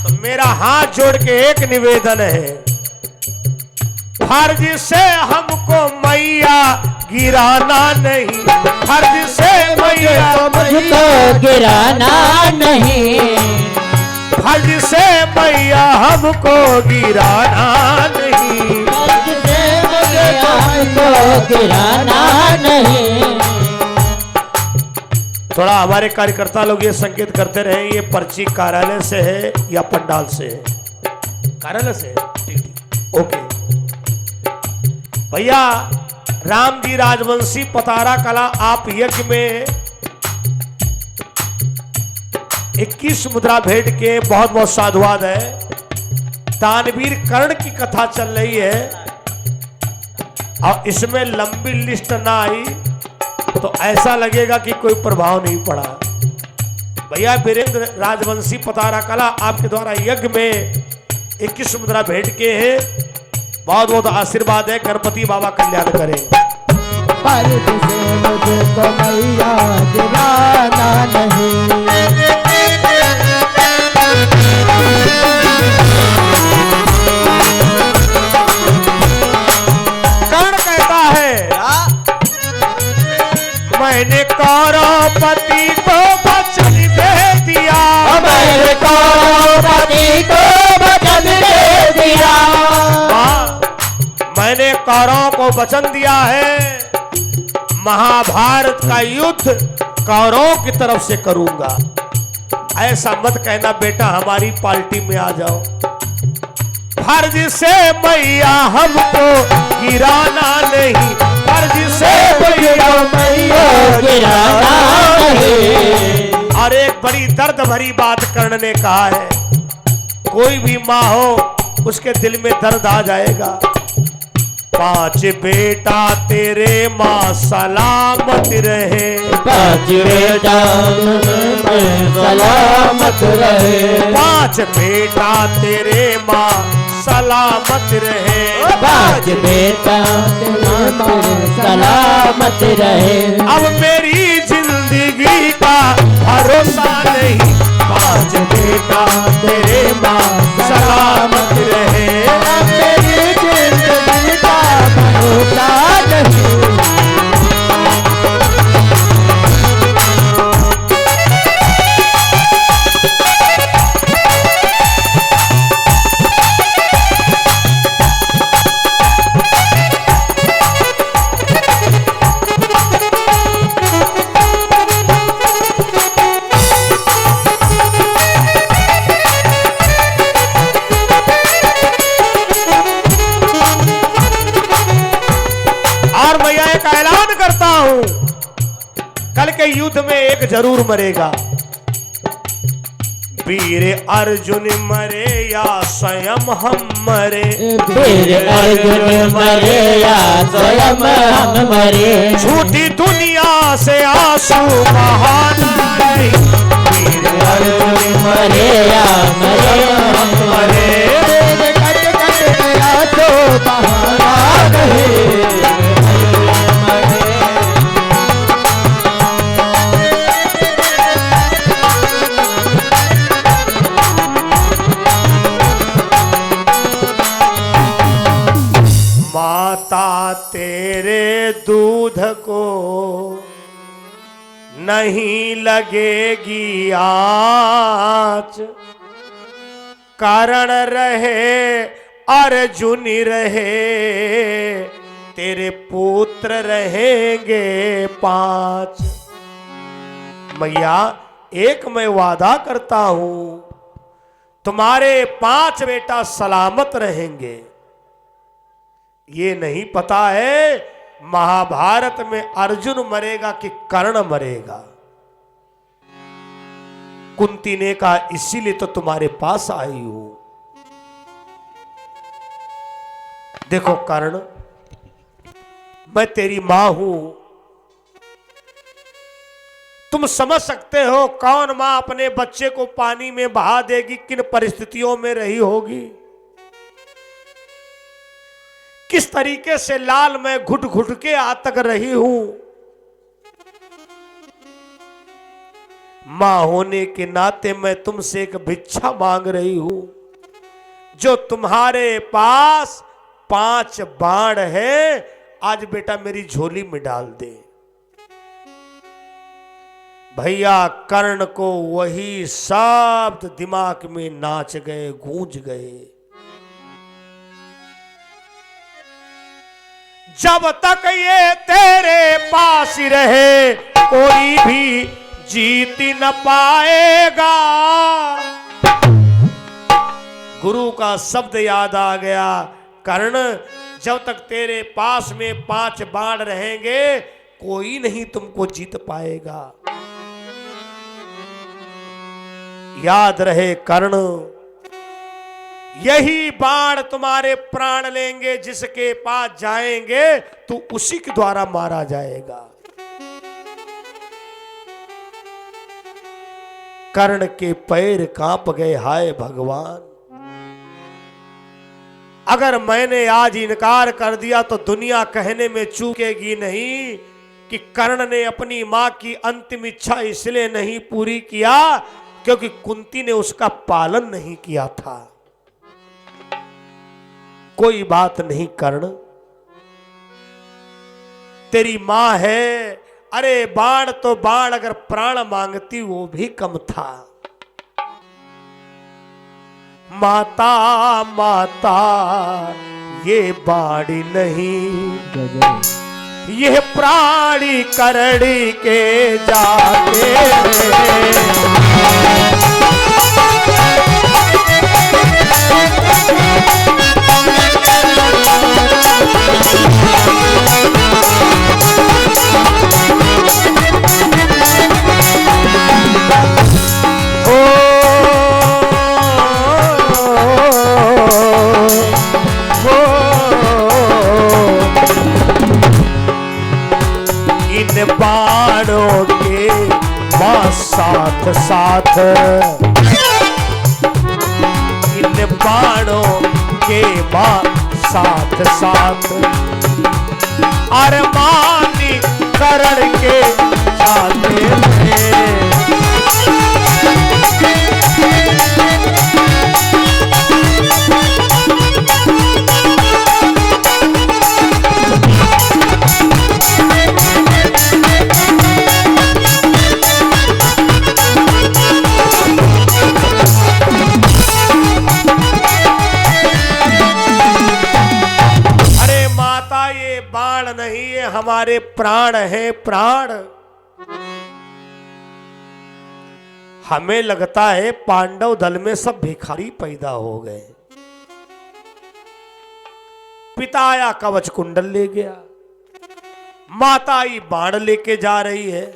तो मेरा हाथ जोड़ के एक निवेदन है, फर्ज से हमको मैया गिराना नहीं। फर्ज से मैया मुझको गिराना नहीं। फर्ज से मैया हमको गिराना नहीं। फर्ज से मैया हमको गिराना नहीं। थोड़ा हमारे कार्यकर्ता लोग ये संकेत करते रहे, ये पर्ची कार्यालय से है या पंडाल से है? कार्यालय से है, ठीक, ओके। भैया राम जी राजवंशी पतारा कला आप यज्ञ में 21 मुद्रा भेंट के बहुत बहुत साधुवाद है। दानवीर कर्ण की कथा चल रही है और इसमें लंबी लिस्ट ना आई तो ऐसा लगेगा कि कोई प्रभाव नहीं पड़ा। भैया वीरेंद्र राजवंशी पतारा कला आपके द्वारा यज्ञ में 21 मुद्रा भेंट के हैं। बहुत बहुत आशीर्वाद है। गणपति बाबा कल्याण करें। फर्ज से मुझको मैया गिराना नहीं। कर्ण कहता है मैंने कौरवपति को वचन दे दिया, मैंने कौरवपति को वचन दे दिया। मैंने कौरवों को वचन दिया है महाभारत का युद्ध कौरवों की तरफ से करूंगा। ऐसा मत कहना बेटा हमारी पार्टी में आ जाओ। फर्ज से मैया हमको गिराना नहीं, फर्ज से मैया गिराना नहीं। और एक बड़ी दर्द भरी बात कर्ण ने कहा है, कोई भी माँ हो उसके दिल में दर्द आ जाएगा। 5 बेटा तेरे माँ सलामत रहे, 5 बेटा सलामत रहे, 5 बेटा तेरे माँ सलामत रहे, 5 बेटा सलामत रहे। अब मेरी जिंदगी का भरोसा नहीं, 5 बेटा तेरे माँ सलामत रहे, मेरी जिंदगी का भरोसा नहीं। कल के युद्ध में एक जरूर मरेगा। वीर अर्जुन मरे या स्वयं हम मरे, वीर अर्जुन मरे या स्वयं हम मरे, झूठी दुनिया से आंसू बहाना नहीं, वीर अर्जुन मरे या स्वयं हम मरे, कट कट गया तो बहाना नहीं। माता तेरे दूध को नहीं लगेगी आँच, कारण रहे अर्जुन रहे तेरे पुत्र रहेंगे 5। मैया एक मैं वादा करता हूं तुम्हारे 5 बेटा सलामत रहेंगे। ये नहीं पता है महाभारत में अर्जुन मरेगा कि कर्ण मरेगा। कुंती ने कहा इसीलिए तो तुम्हारे पास आई हूं। देखो कर्ण, मैं तेरी मां हूं, तुम समझ सकते हो कौन मां अपने बच्चे को पानी में बहा देगी, किन परिस्थितियों में रही होगी, किस तरीके से लाल मैं घुट घुट के आज तक रही हूं। मां होने के नाते मैं तुमसे एक भिक्षा मांग रही हूं। जो तुम्हारे पास 5 बाण है, आज बेटा मेरी झोली में डाल दे। भैया कर्ण को वही शब्द दिमाग में नाच गए, गूंज गए। जब तक ये तेरे पास ही रहे कोई भी जीत न पाएगा। गुरु का शब्द याद आ गया, कर्ण जब तक तेरे पास में 5 बाण रहेंगे कोई नहीं तुमको जीत पाएगा। याद रहे कर्ण, यही बाण तुम्हारे प्राण लेंगे, जिसके पास जाएंगे तू उसी के द्वारा मारा जाएगा। कर्ण के पैर कांप गए, हाय भगवान। अगर मैंने आज इनकार कर दिया तो दुनिया कहने में चूकेगी नहीं कि कर्ण ने अपनी मां की अंतिम इच्छा इसलिए नहीं पूरी किया क्योंकि कुंती ने उसका पालन नहीं किया था। कोई बात नहीं कर्ण, तेरी मां है। अरे बाण तो बाण, अगर प्राण मांगती वो भी कम था। माता माता ये बाड़ी नहीं, ये प्राणी करड़ी के जाते बाणों के मां साथ साथ, इन बाणों के मां साथ साथ, अरमानी करण के जाते हैं। नहीं, ये हमारे प्राण है प्राण। हमें लगता है पांडव दल में सब भिखारी पैदा हो गए। पिता आया कवच कुंडल ले गया, माता आई बाण लेके जा रही है।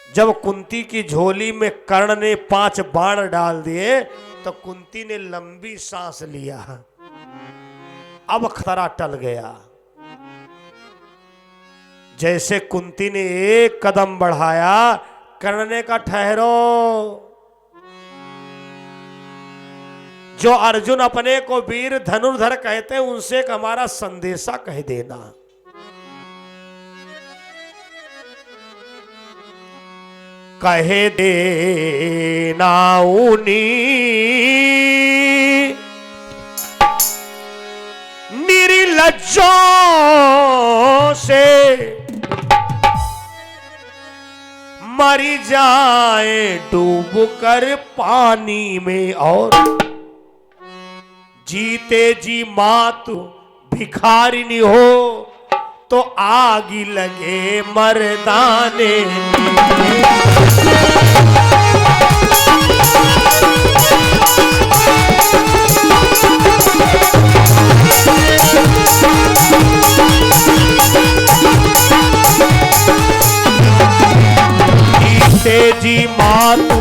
जब कुंती की झोली में कर्ण ने 5 बाण डाल दिए तो कुंती ने लंबी सांस लिया। अब खतरा टल गया। जैसे कुंती ने एक कदम बढ़ाया, कर्ण ने कहा ठहरो। जो अर्जुन अपने को वीर धनुर्धर कहते हैं उनसे एक हमारा संदेशा कह देना। कहे देना उन्हीं निर्लज्जों से मरी जाए डूब कर पानी में, और जीते जी मात भिखारिनी हो तो आग लगे मर्दाने जी मातु,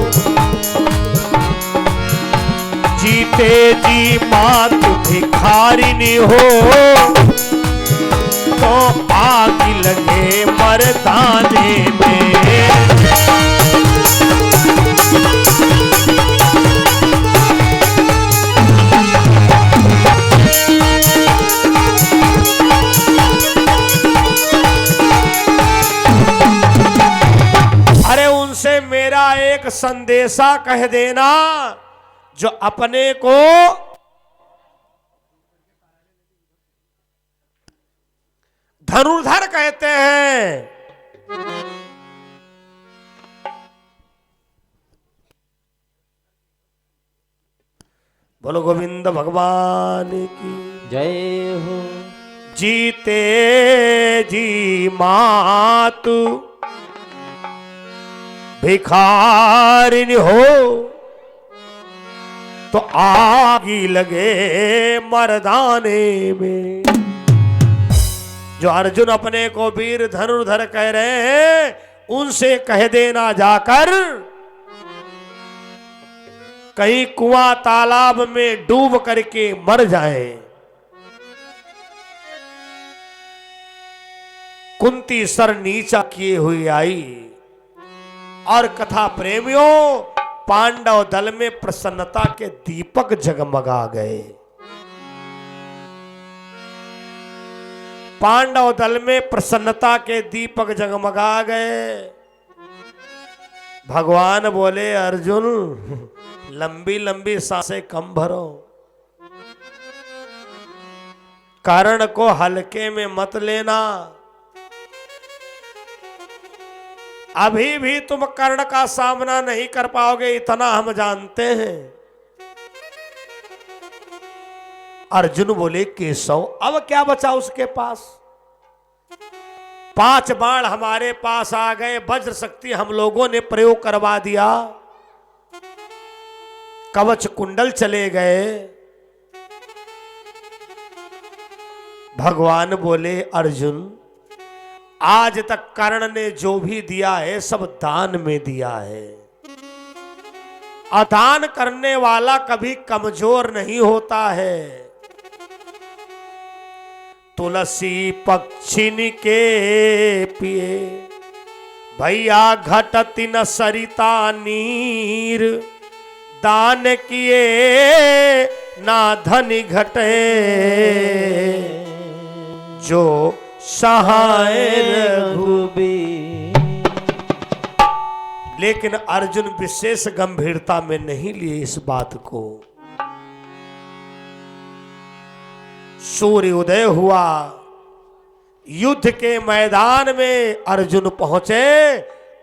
जीते जी मातु भिखारिनी हो तो आग लगे मर्दाने में। से मेरा एक संदेशा कह देना, जो अपने को धनुर्धर कहते हैं। बोलो गोविंद भगवान की जय हो। जीते जी मातु भिखारिनी हो तो आगी लगे मर्दाने में। जो अर्जुन अपने को वीर धनुर्धर कह रहे हैं उनसे कह देना जाकर, कहीं कुआं तालाब में डूब करके मर जाए। कुंती सर नीचा किए हुए आई और कथा प्रेमियों पांडव दल में प्रसन्नता के दीपक जगमगा गए। पांडव दल में प्रसन्नता के दीपक जगमगा गए। भगवान बोले अर्जुन लंबी लंबी सांसें कम भरो, कर्ण को हल्के में मत लेना। अभी भी तुम कर्ण का सामना नहीं कर पाओगे, इतना हम जानते हैं। अर्जुन बोले केशव अब क्या बचा उसके पास? 5 बाण हमारे पास आ गए, वज्र शक्ति हम लोगों ने प्रयोग करवा दिया, कवच कुंडल चले गए। भगवान बोले अर्जुन आज तक कर्ण ने जो भी दिया है सब दान में दिया है। अदान करने वाला कभी कमजोर नहीं होता है। तुलसी पक्षिनी के पिए भैया घटति न सरिता नीर, दान किए ना धनी घटे जो सहाय रघुबीर। लेकिन अर्जुन विशेष गंभीरता में नहीं लिए इस बात को। सूर्य उदय हुआ, युद्ध के मैदान में अर्जुन पहुंचे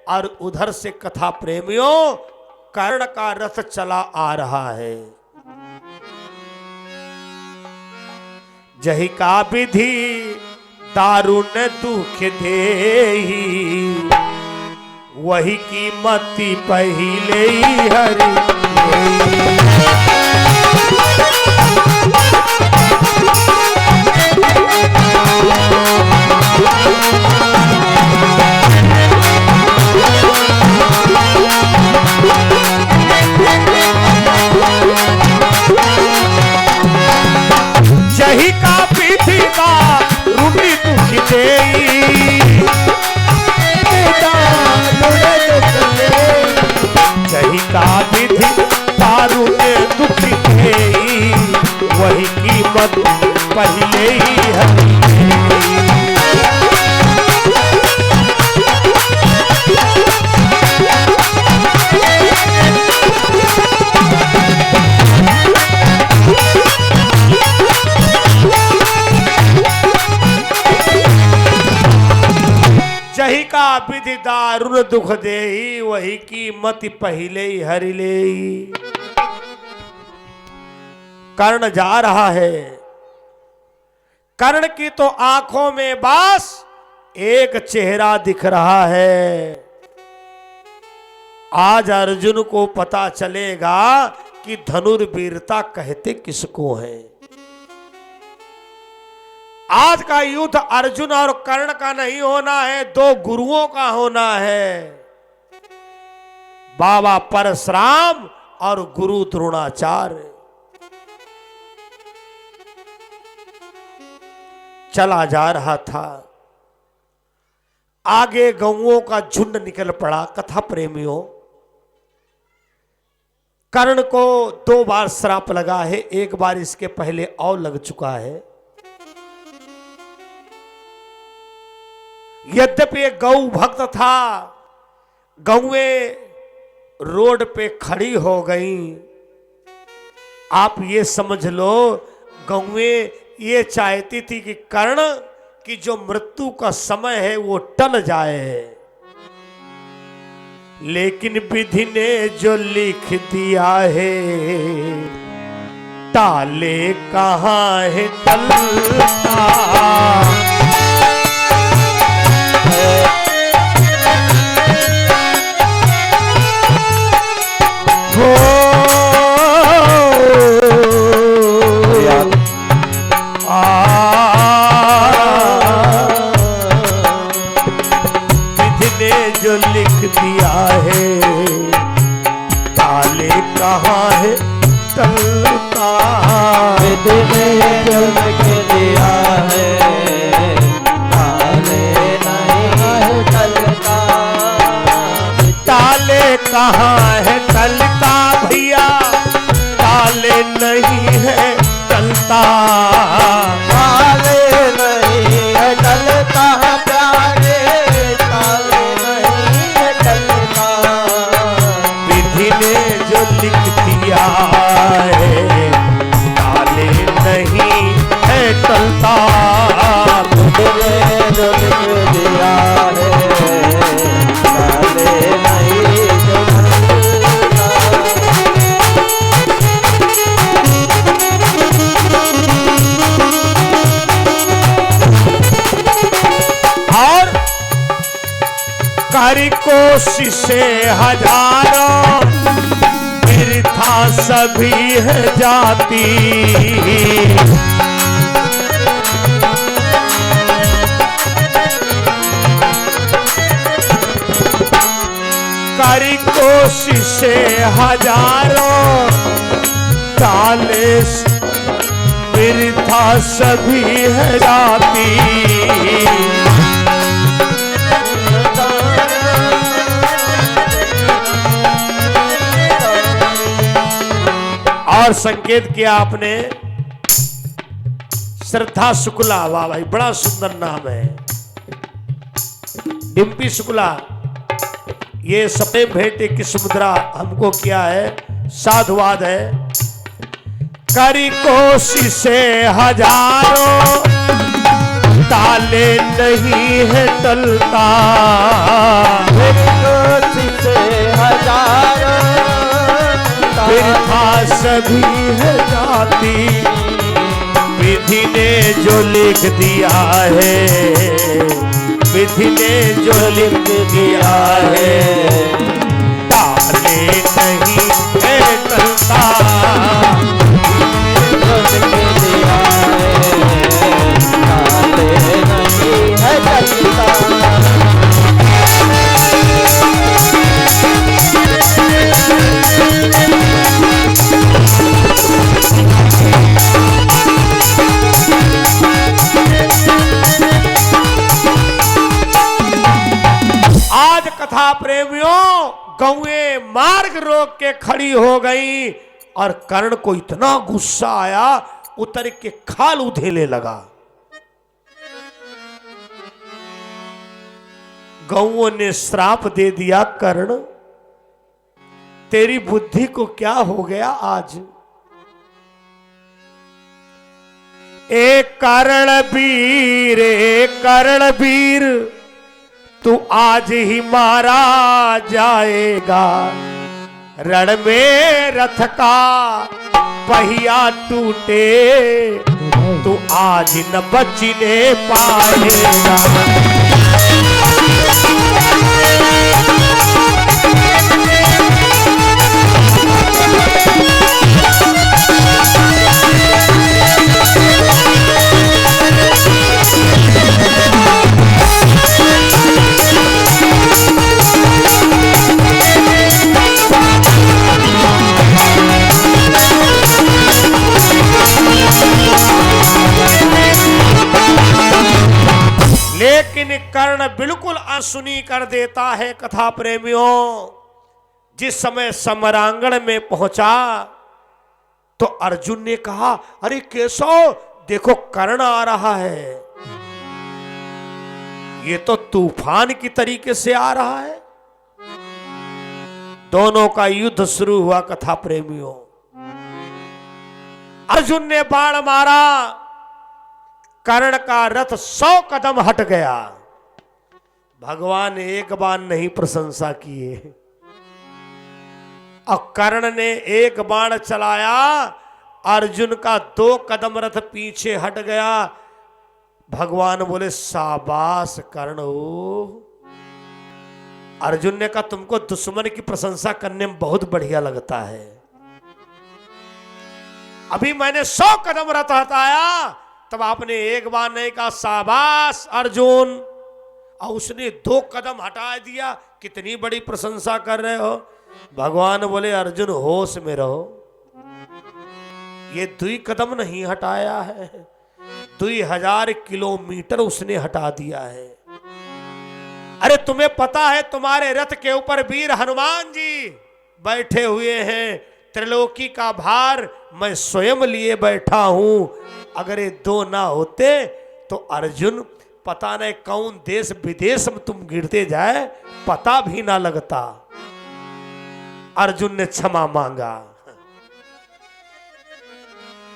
और उधर से कथा प्रेमियों कर्ण का रथ चला आ रहा है। जही का विधि दारुण दुख देही, वही कीमती पहिले हरि। जही का पीठी का रूपी दुख देई, जही का विधि दारुण दुख देई, वही कीमत पहिले हरि। जही का विधि दारुण दुख देही, वही की मति पहिले ही हरि लेई। कर्ण जा रहा है। कर्ण की तो आंखों में बस एक चेहरा दिख रहा है। आज अर्जुन को पता चलेगा कि धनुर्वीरता कहते किसको है। आज का युद्ध अर्जुन और कर्ण का नहीं होना है, 2 गुरुओं का होना है। बाबा परशुराम और गुरु द्रोणाचार्य। चला जा रहा था, आगे गौओं का झुंड निकल पड़ा। कथा प्रेमियों कर्ण को 2 बार श्राप लगा है, 1 बार इसके पहले और लग चुका है। यद्यपि एक गौ भक्त था, गौएं रोड पे खड़ी हो गई। आप ये समझ लो गौएं ये चाहती थी कि कर्ण की जो मृत्यु का समय है वो टल जाए, लेकिन विधि ने जो लिख दिया है टाले कहाँ है टलता। जो लिख दिया है ताले कहाँ है टलता। विधि ने जो लिख दिया है ताले नहीं है टलता। ताले कहाँ है टलता। कर कोशिशें हजारों वृथा सभी है जाती। कर कोशिशें हजारों डाले वृथा सभी है जाती। और संकेत किया आपने श्रद्धा शुक्ला। वाह भाई, बड़ा सुंदर नाम है, डिम्पी शुक्ला। ये सपने भेंटे की मुद्रा हमको किया है, साधुवाद है। करी कोशिशें हजारों ताले नहीं है टलता। कोशिशें हजारों वृथा सभी है जाती। विधि ने जो लिख दिया है, विधि ने जो लिख दिया है, ताले नहीं है टलता। लिख दिया है, ताले नहीं है टलता। आज कथा प्रेमियों गौएं मार्ग रोक के खड़ी हो गई और कर्ण को इतना गुस्सा आया, उतर के खाल उधेले लगा। गौओं ने श्राप दे दिया, कर्ण तेरी बुद्धि को क्या हो गया आज। ए कर्ण वीर तू आज ही मारा जाएगा। रण में रथ का पहिया टूटे, तू आज न बचने पाएगा। लेकिन कर्ण बिल्कुल अनसुनी कर देता है कथा प्रेमियों। जिस समय समरांगण में पहुंचा तो अर्जुन ने कहा, अरे केशव देखो कर्ण आ रहा है, ये तो तूफान की तरीके से आ रहा है। दोनों का युद्ध शुरू हुआ कथा प्रेमियों। अर्जुन ने बाण मारा, कर्ण का रथ 100 कदम हट गया। भगवान एक बार नहीं प्रशंसा किए और कर्ण ने एक बाण चलाया, अर्जुन का 2 कदम रथ पीछे हट गया। भगवान बोले शाबाश कर्ण हो। अर्जुन ने कहा तुमको दुश्मन की प्रशंसा करने में बहुत बढ़िया लगता है। अभी मैंने 100 कदम रथ हटाया, तब आपने एक बार नहीं कहा शाबाश अर्जुन, और उसने 2 कदम हटा दिया। कितनी बड़ी प्रशंसा कर रहे हो। भगवान बोले अर्जुन होश में रहो, ये 2 कदम नहीं हटाया है, 2000 किलोमीटर उसने हटा दिया है। अरे तुम्हें पता है तुम्हारे रथ के ऊपर वीर हनुमान जी बैठे हुए हैं, त्रिलोकी का भार मैं स्वयं लिए बैठा हूं। अगर ये 2 ना होते तो अर्जुन पता नहीं कौन देश विदेश में तुम गिरते जाए पता भी ना लगता। अर्जुन ने क्षमा मांगा।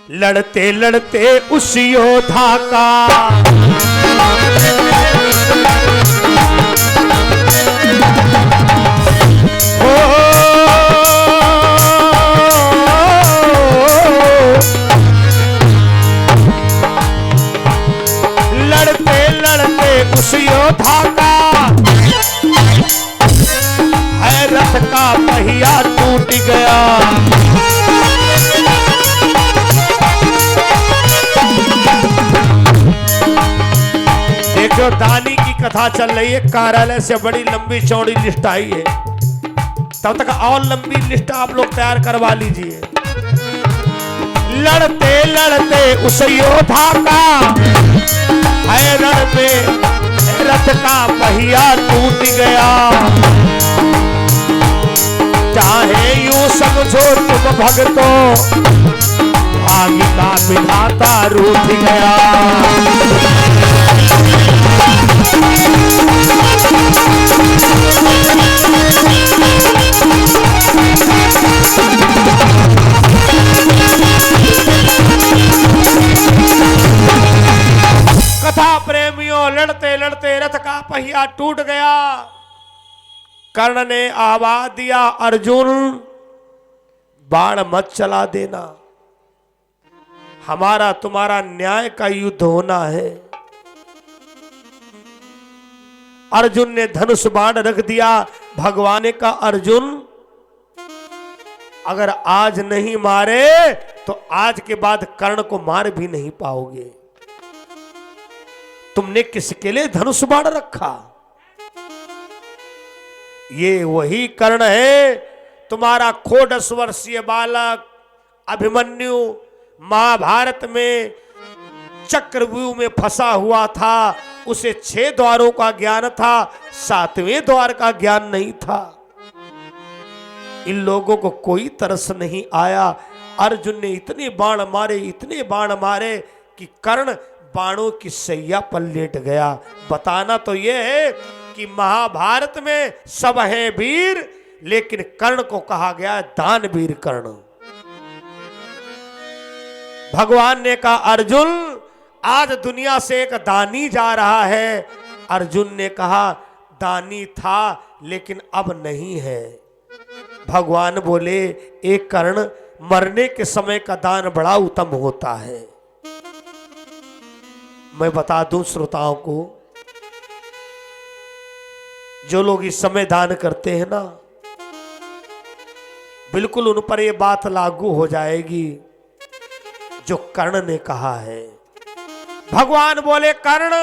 लड़ते लड़ते उस योद्धा का लड़ते लड़ते उस योद्धा का रथ का पहिया टूट गया। देखो दानी की कथा चल रही है, कार्यालय से बड़ी लंबी चौड़ी लिस्ट आई है, तब तक और लंबी लिस्ट आप लोग तैयार करवा लीजिए। लड़ते लड़ते उस योद्धा का है रण में रथ का पहिया टूट गया। चाहे यूं समझो तुम भक्तों, भाग्य का विधाता रूठ गया। कथा प्रेमियों, लड़ते लड़ते रथ का पहिया टूट गया। कर्ण ने आवाज दिया, अर्जुन बाण मत चला देना, हमारा तुम्हारा न्याय का युद्ध होना है। अर्जुन ने धनुष बाण रख दिया। भगवान ने कहा, अर्जुन अगर आज नहीं मारे तो आज के बाद कर्ण को मार भी नहीं पाओगे। तुमने किसके लिए धनुष बाण रखा? ये वही कर्ण है, तुम्हारा 14 वर्षीय बालक अभिमन्यु महाभारत में चक्रव्यूह में फंसा हुआ था। उसे 6 द्वारों का ज्ञान था, 7वें द्वार का ज्ञान नहीं था। इन लोगों को कोई तरस नहीं आया। अर्जुन ने इतने बाण मारे, इतने बाण मारे कि कर्ण बाणों की सैया पर लेट गया। बताना तो यह है कि महाभारत में सब हैं वीर, लेकिन कर्ण को कहा गया दानवीर कर्ण। भगवान ने कहा, अर्जुन आज दुनिया से एक दानी जा रहा है। अर्जुन ने कहा, दानी था लेकिन अब नहीं है। भगवान बोले, एक कर्ण मरने के समय का दान बड़ा उत्तम होता है। मैं बता दूं श्रोताओं को, जो लोग इस समय दान करते हैं ना, बिल्कुल उन पर यह बात लागू हो जाएगी जो कर्ण ने कहा है। भगवान बोले, कर्ण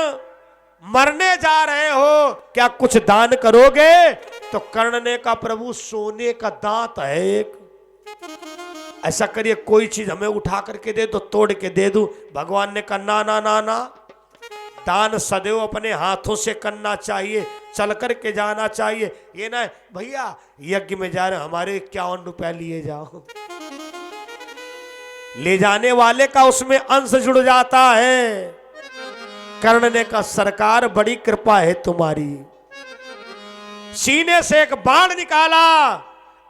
मरने जा रहे हो, क्या कुछ दान करोगे? तो कर्ण ने कहा, प्रभु सोने का दांत है एक, ऐसा करिए कोई चीज हमें उठा करके दे दो, तोड़ के दे दूं। भगवान ने कहा, ना ना ना ना, दान सदैव अपने हाथों से करना चाहिए, चल करके जाना चाहिए। ये ना भैया यज्ञ में जा रहे हमारे 51 रुपया लिए जाओ, ले जाने वाले का उसमें अंश जुड़ जाता है। कर्ण ने कहा, सरकार बड़ी कृपा है तुम्हारी। सीने से एक बाण निकाला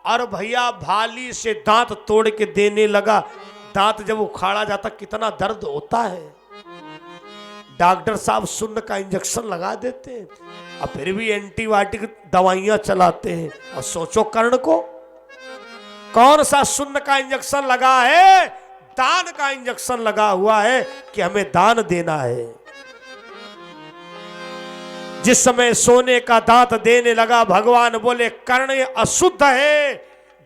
और भैया भाली से दांत तोड़ के देने लगा। दांत जब उखाड़ा जाता कितना दर्द होता है। डॉक्टर साहब शून्य का इंजेक्शन लगा देते हैं और फिर भी एंटीबायोटिक दवाइयां चलाते हैं। और सोचो कर्ण को कौन सा शून्य का इंजेक्शन लगा है? दान का इंजेक्शन लगा हुआ है कि हमें दान देना है। जिस समय सोने का दांत देने लगा, भगवान बोले, कर्ण ये अशुद्ध है।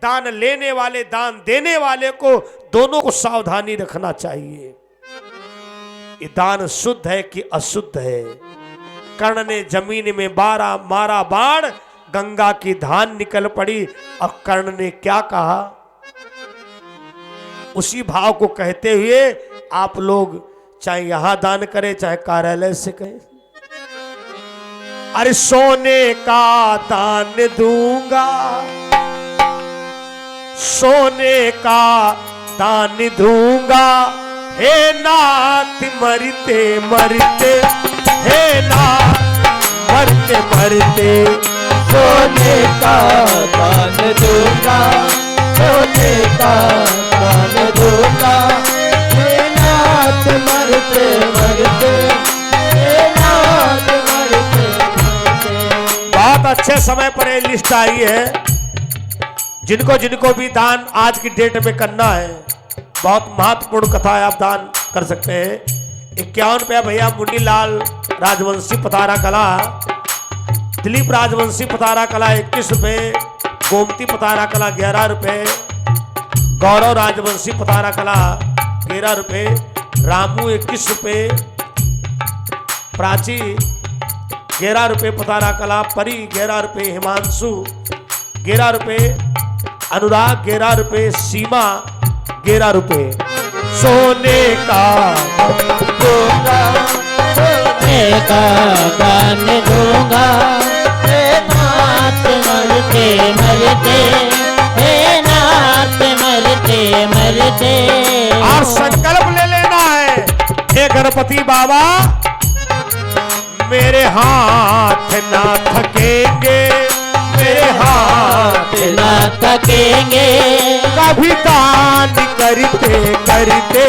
दान लेने वाले दान देने वाले को दोनों को सावधानी रखना चाहिए। ये दान शुद्ध है कि अशुद्ध है। कर्ण ने जमीन में मारा बाण, गंगा की धान निकल पड़ी। और कर्ण ने क्या कहा? उसी भाव को कहते हुए आप लोग चाहे यहां दान करें चाहे कार्यालय से कहें, अरे सोने का दान दूंगा, सोने का दान दूंगा, हे नाथ मरते मरते, हे नाथ मरते मरते, सोने का दान दूंगा, सोने का दान दूंगा, हे नाथ मरते मरते, हे नाथ मरते मरते। बहुत अच्छे समय पर ये लिस्ट आई है। जिनको जिनको भी दान आज की डेट में करना है, बहुत महत्वपूर्ण कथा है, आप दान कर सकते हैं। 51 रुपया भैया मुन्नीलाल राजवंशी पतारा कला, दिलीप राजवंशी पतारा कला 21 रुपये, गोमती पतारा कला 11 रुपए, गौरव राजवंशी पतारा कला 13 रुपए, रामू 21 रुपए, प्राची 11 रुपए पतारा कला, परी 11 रुपए, हिमांशु 11 रुपए, अनुराग 11 रुपए, सीमा 11 रुपए। सोने का दूंगा, सोने का दान दूंगा, हे नाथ मरते मरते, हे नाथ मरते मरते। और संकल्प ले लेना है, हे गणपति बाबा मेरे हाथ ना थकेंगे, मेरे हाथ ना थकेंगे, कभी दान करते करते,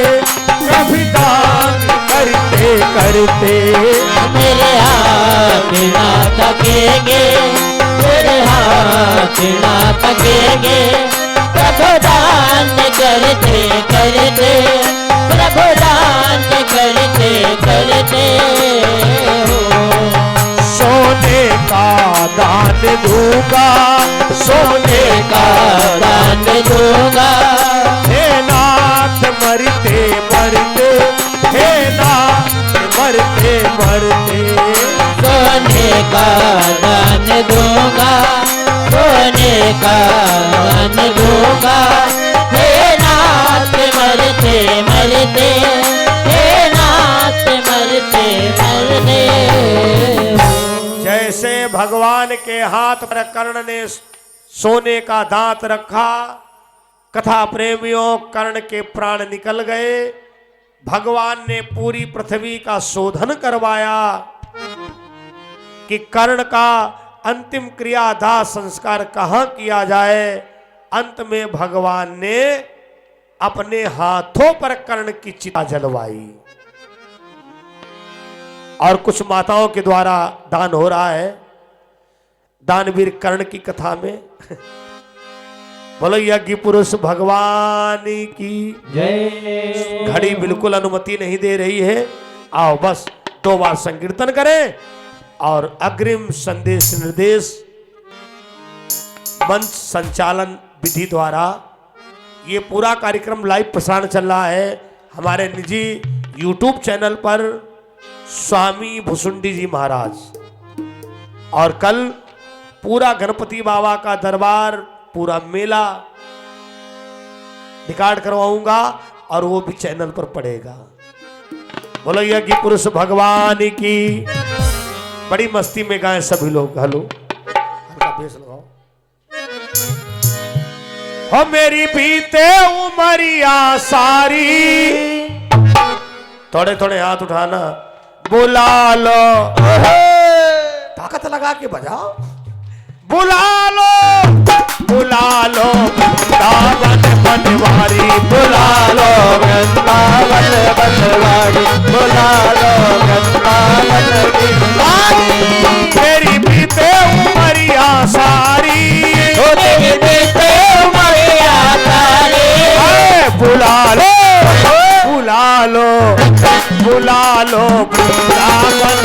कभी दान करते करते। मेरे हाथ ना थकेंगे, मेरे हाथ ना थकेंगे, प्रभु दान करते करते, प्रभु दान करते करते। सोने का दान दूंगा, सोने का दान दूंगा, हे नाथ मरते मरते, हे नाथ मरते मरते। सोने का दान दूंगा, सोने का दान दूंगा, हे नाथ मरते मरते, हे नाथ मरते मरते। जैसे भगवान के हाथ पर कर्ण ने सोने का दांत रखा, कथा प्रेमियों कर्ण के प्राण निकल गए। भगवान ने पूरी पृथ्वी का शोधन करवाया कि कर्ण का अंतिम क्रिया दाह संस्कार कहाँ किया जाए। अंत में भगवान ने अपने हाथों पर कर्ण की चिता जलवाई और कुछ माताओं के द्वारा दान हो रहा है। दानवीर कर्ण की कथा में बोलो यज्ञ पुरुष भगवान की जय। घड़ी बिल्कुल अनुमति नहीं दे रही है। आओ बस 2 बार संकीर्तन करें और अग्रिम संदेश निर्देश मंच संचालन विधि द्वारा ये पूरा कार्यक्रम लाइव प्रसारण चल रहा है हमारे निजी YouTube चैनल पर स्वामी भुसुंडी जी महाराज। और कल पूरा गणपति बाबा का दरबार पूरा मेला रिकॉर्ड करवाऊंगा और वो भी चैनल पर पड़ेगा। बोलो यज्ञ पुरुष भगवान की। बड़ी मस्ती में गाएं सभी लोग। हेलो हल्का बेस लगाओ। हो मेरी बीते उमरिया सारी, थोड़े थोड़े हाथ उठाना, बुला लो ताकत लगा के बजाओ। बुला लो वृंदावन बनवारी, बुला लो वृंदावन बनवारी, बुला लो वृंदावन बनवारी। मेरी बीते उमरिया सारी, तेरी बीते उमरिया सारी, बुला लो वृंदावन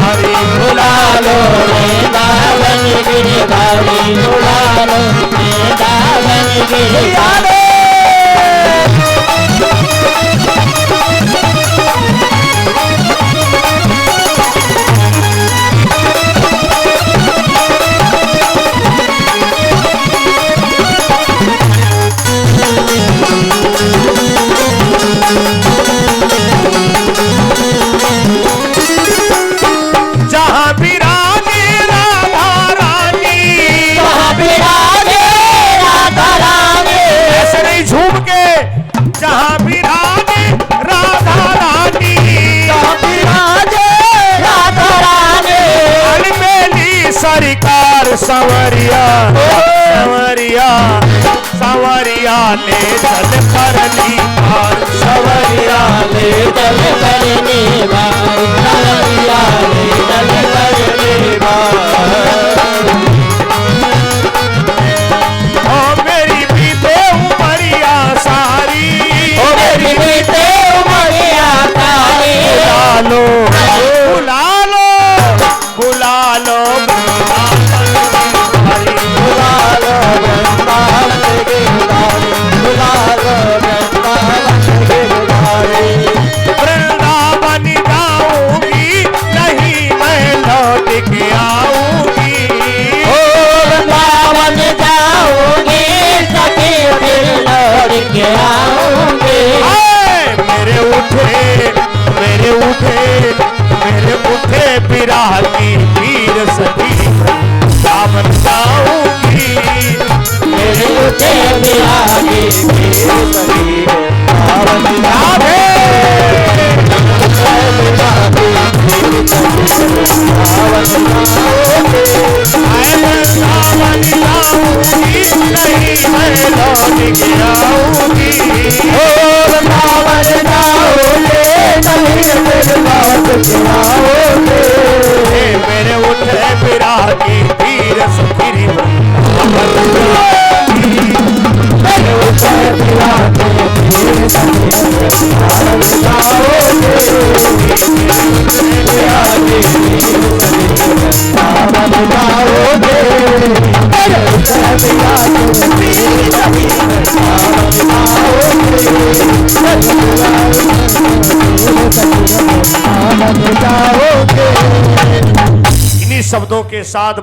हरी, बुला लो वृंदावन गिरधारी, बुला लो वृंदावन गिरधारी। जहाँ विराजे राधा रानी, ऐसे नहीं झूम के, जहाँ विराजे राधा रानी, अलबेली सरकार संवरिया ले चल करनी पार, सवरिया ले चल करनी बार, सवरिया ले चल करनी बार। ओ मेरी बीते उमरिया सारी, ओ मेरी बीते उमरिया सारी, बुला लो बुला लो आऊंगी। ओ वृंदावन जाऊंगी सखी फिर लौट के आऊंगी। मेरे उठे विराह की पीर सखी सावन जाऊंगी। मेरे उठे विराह की पीर सखी सावन जाऊंगी। मेरे उठे विराह की पीर सखी मेरे उठे विराह की पीर सखी सावन जाऊंगी। इन्हीं शब्दों के साथ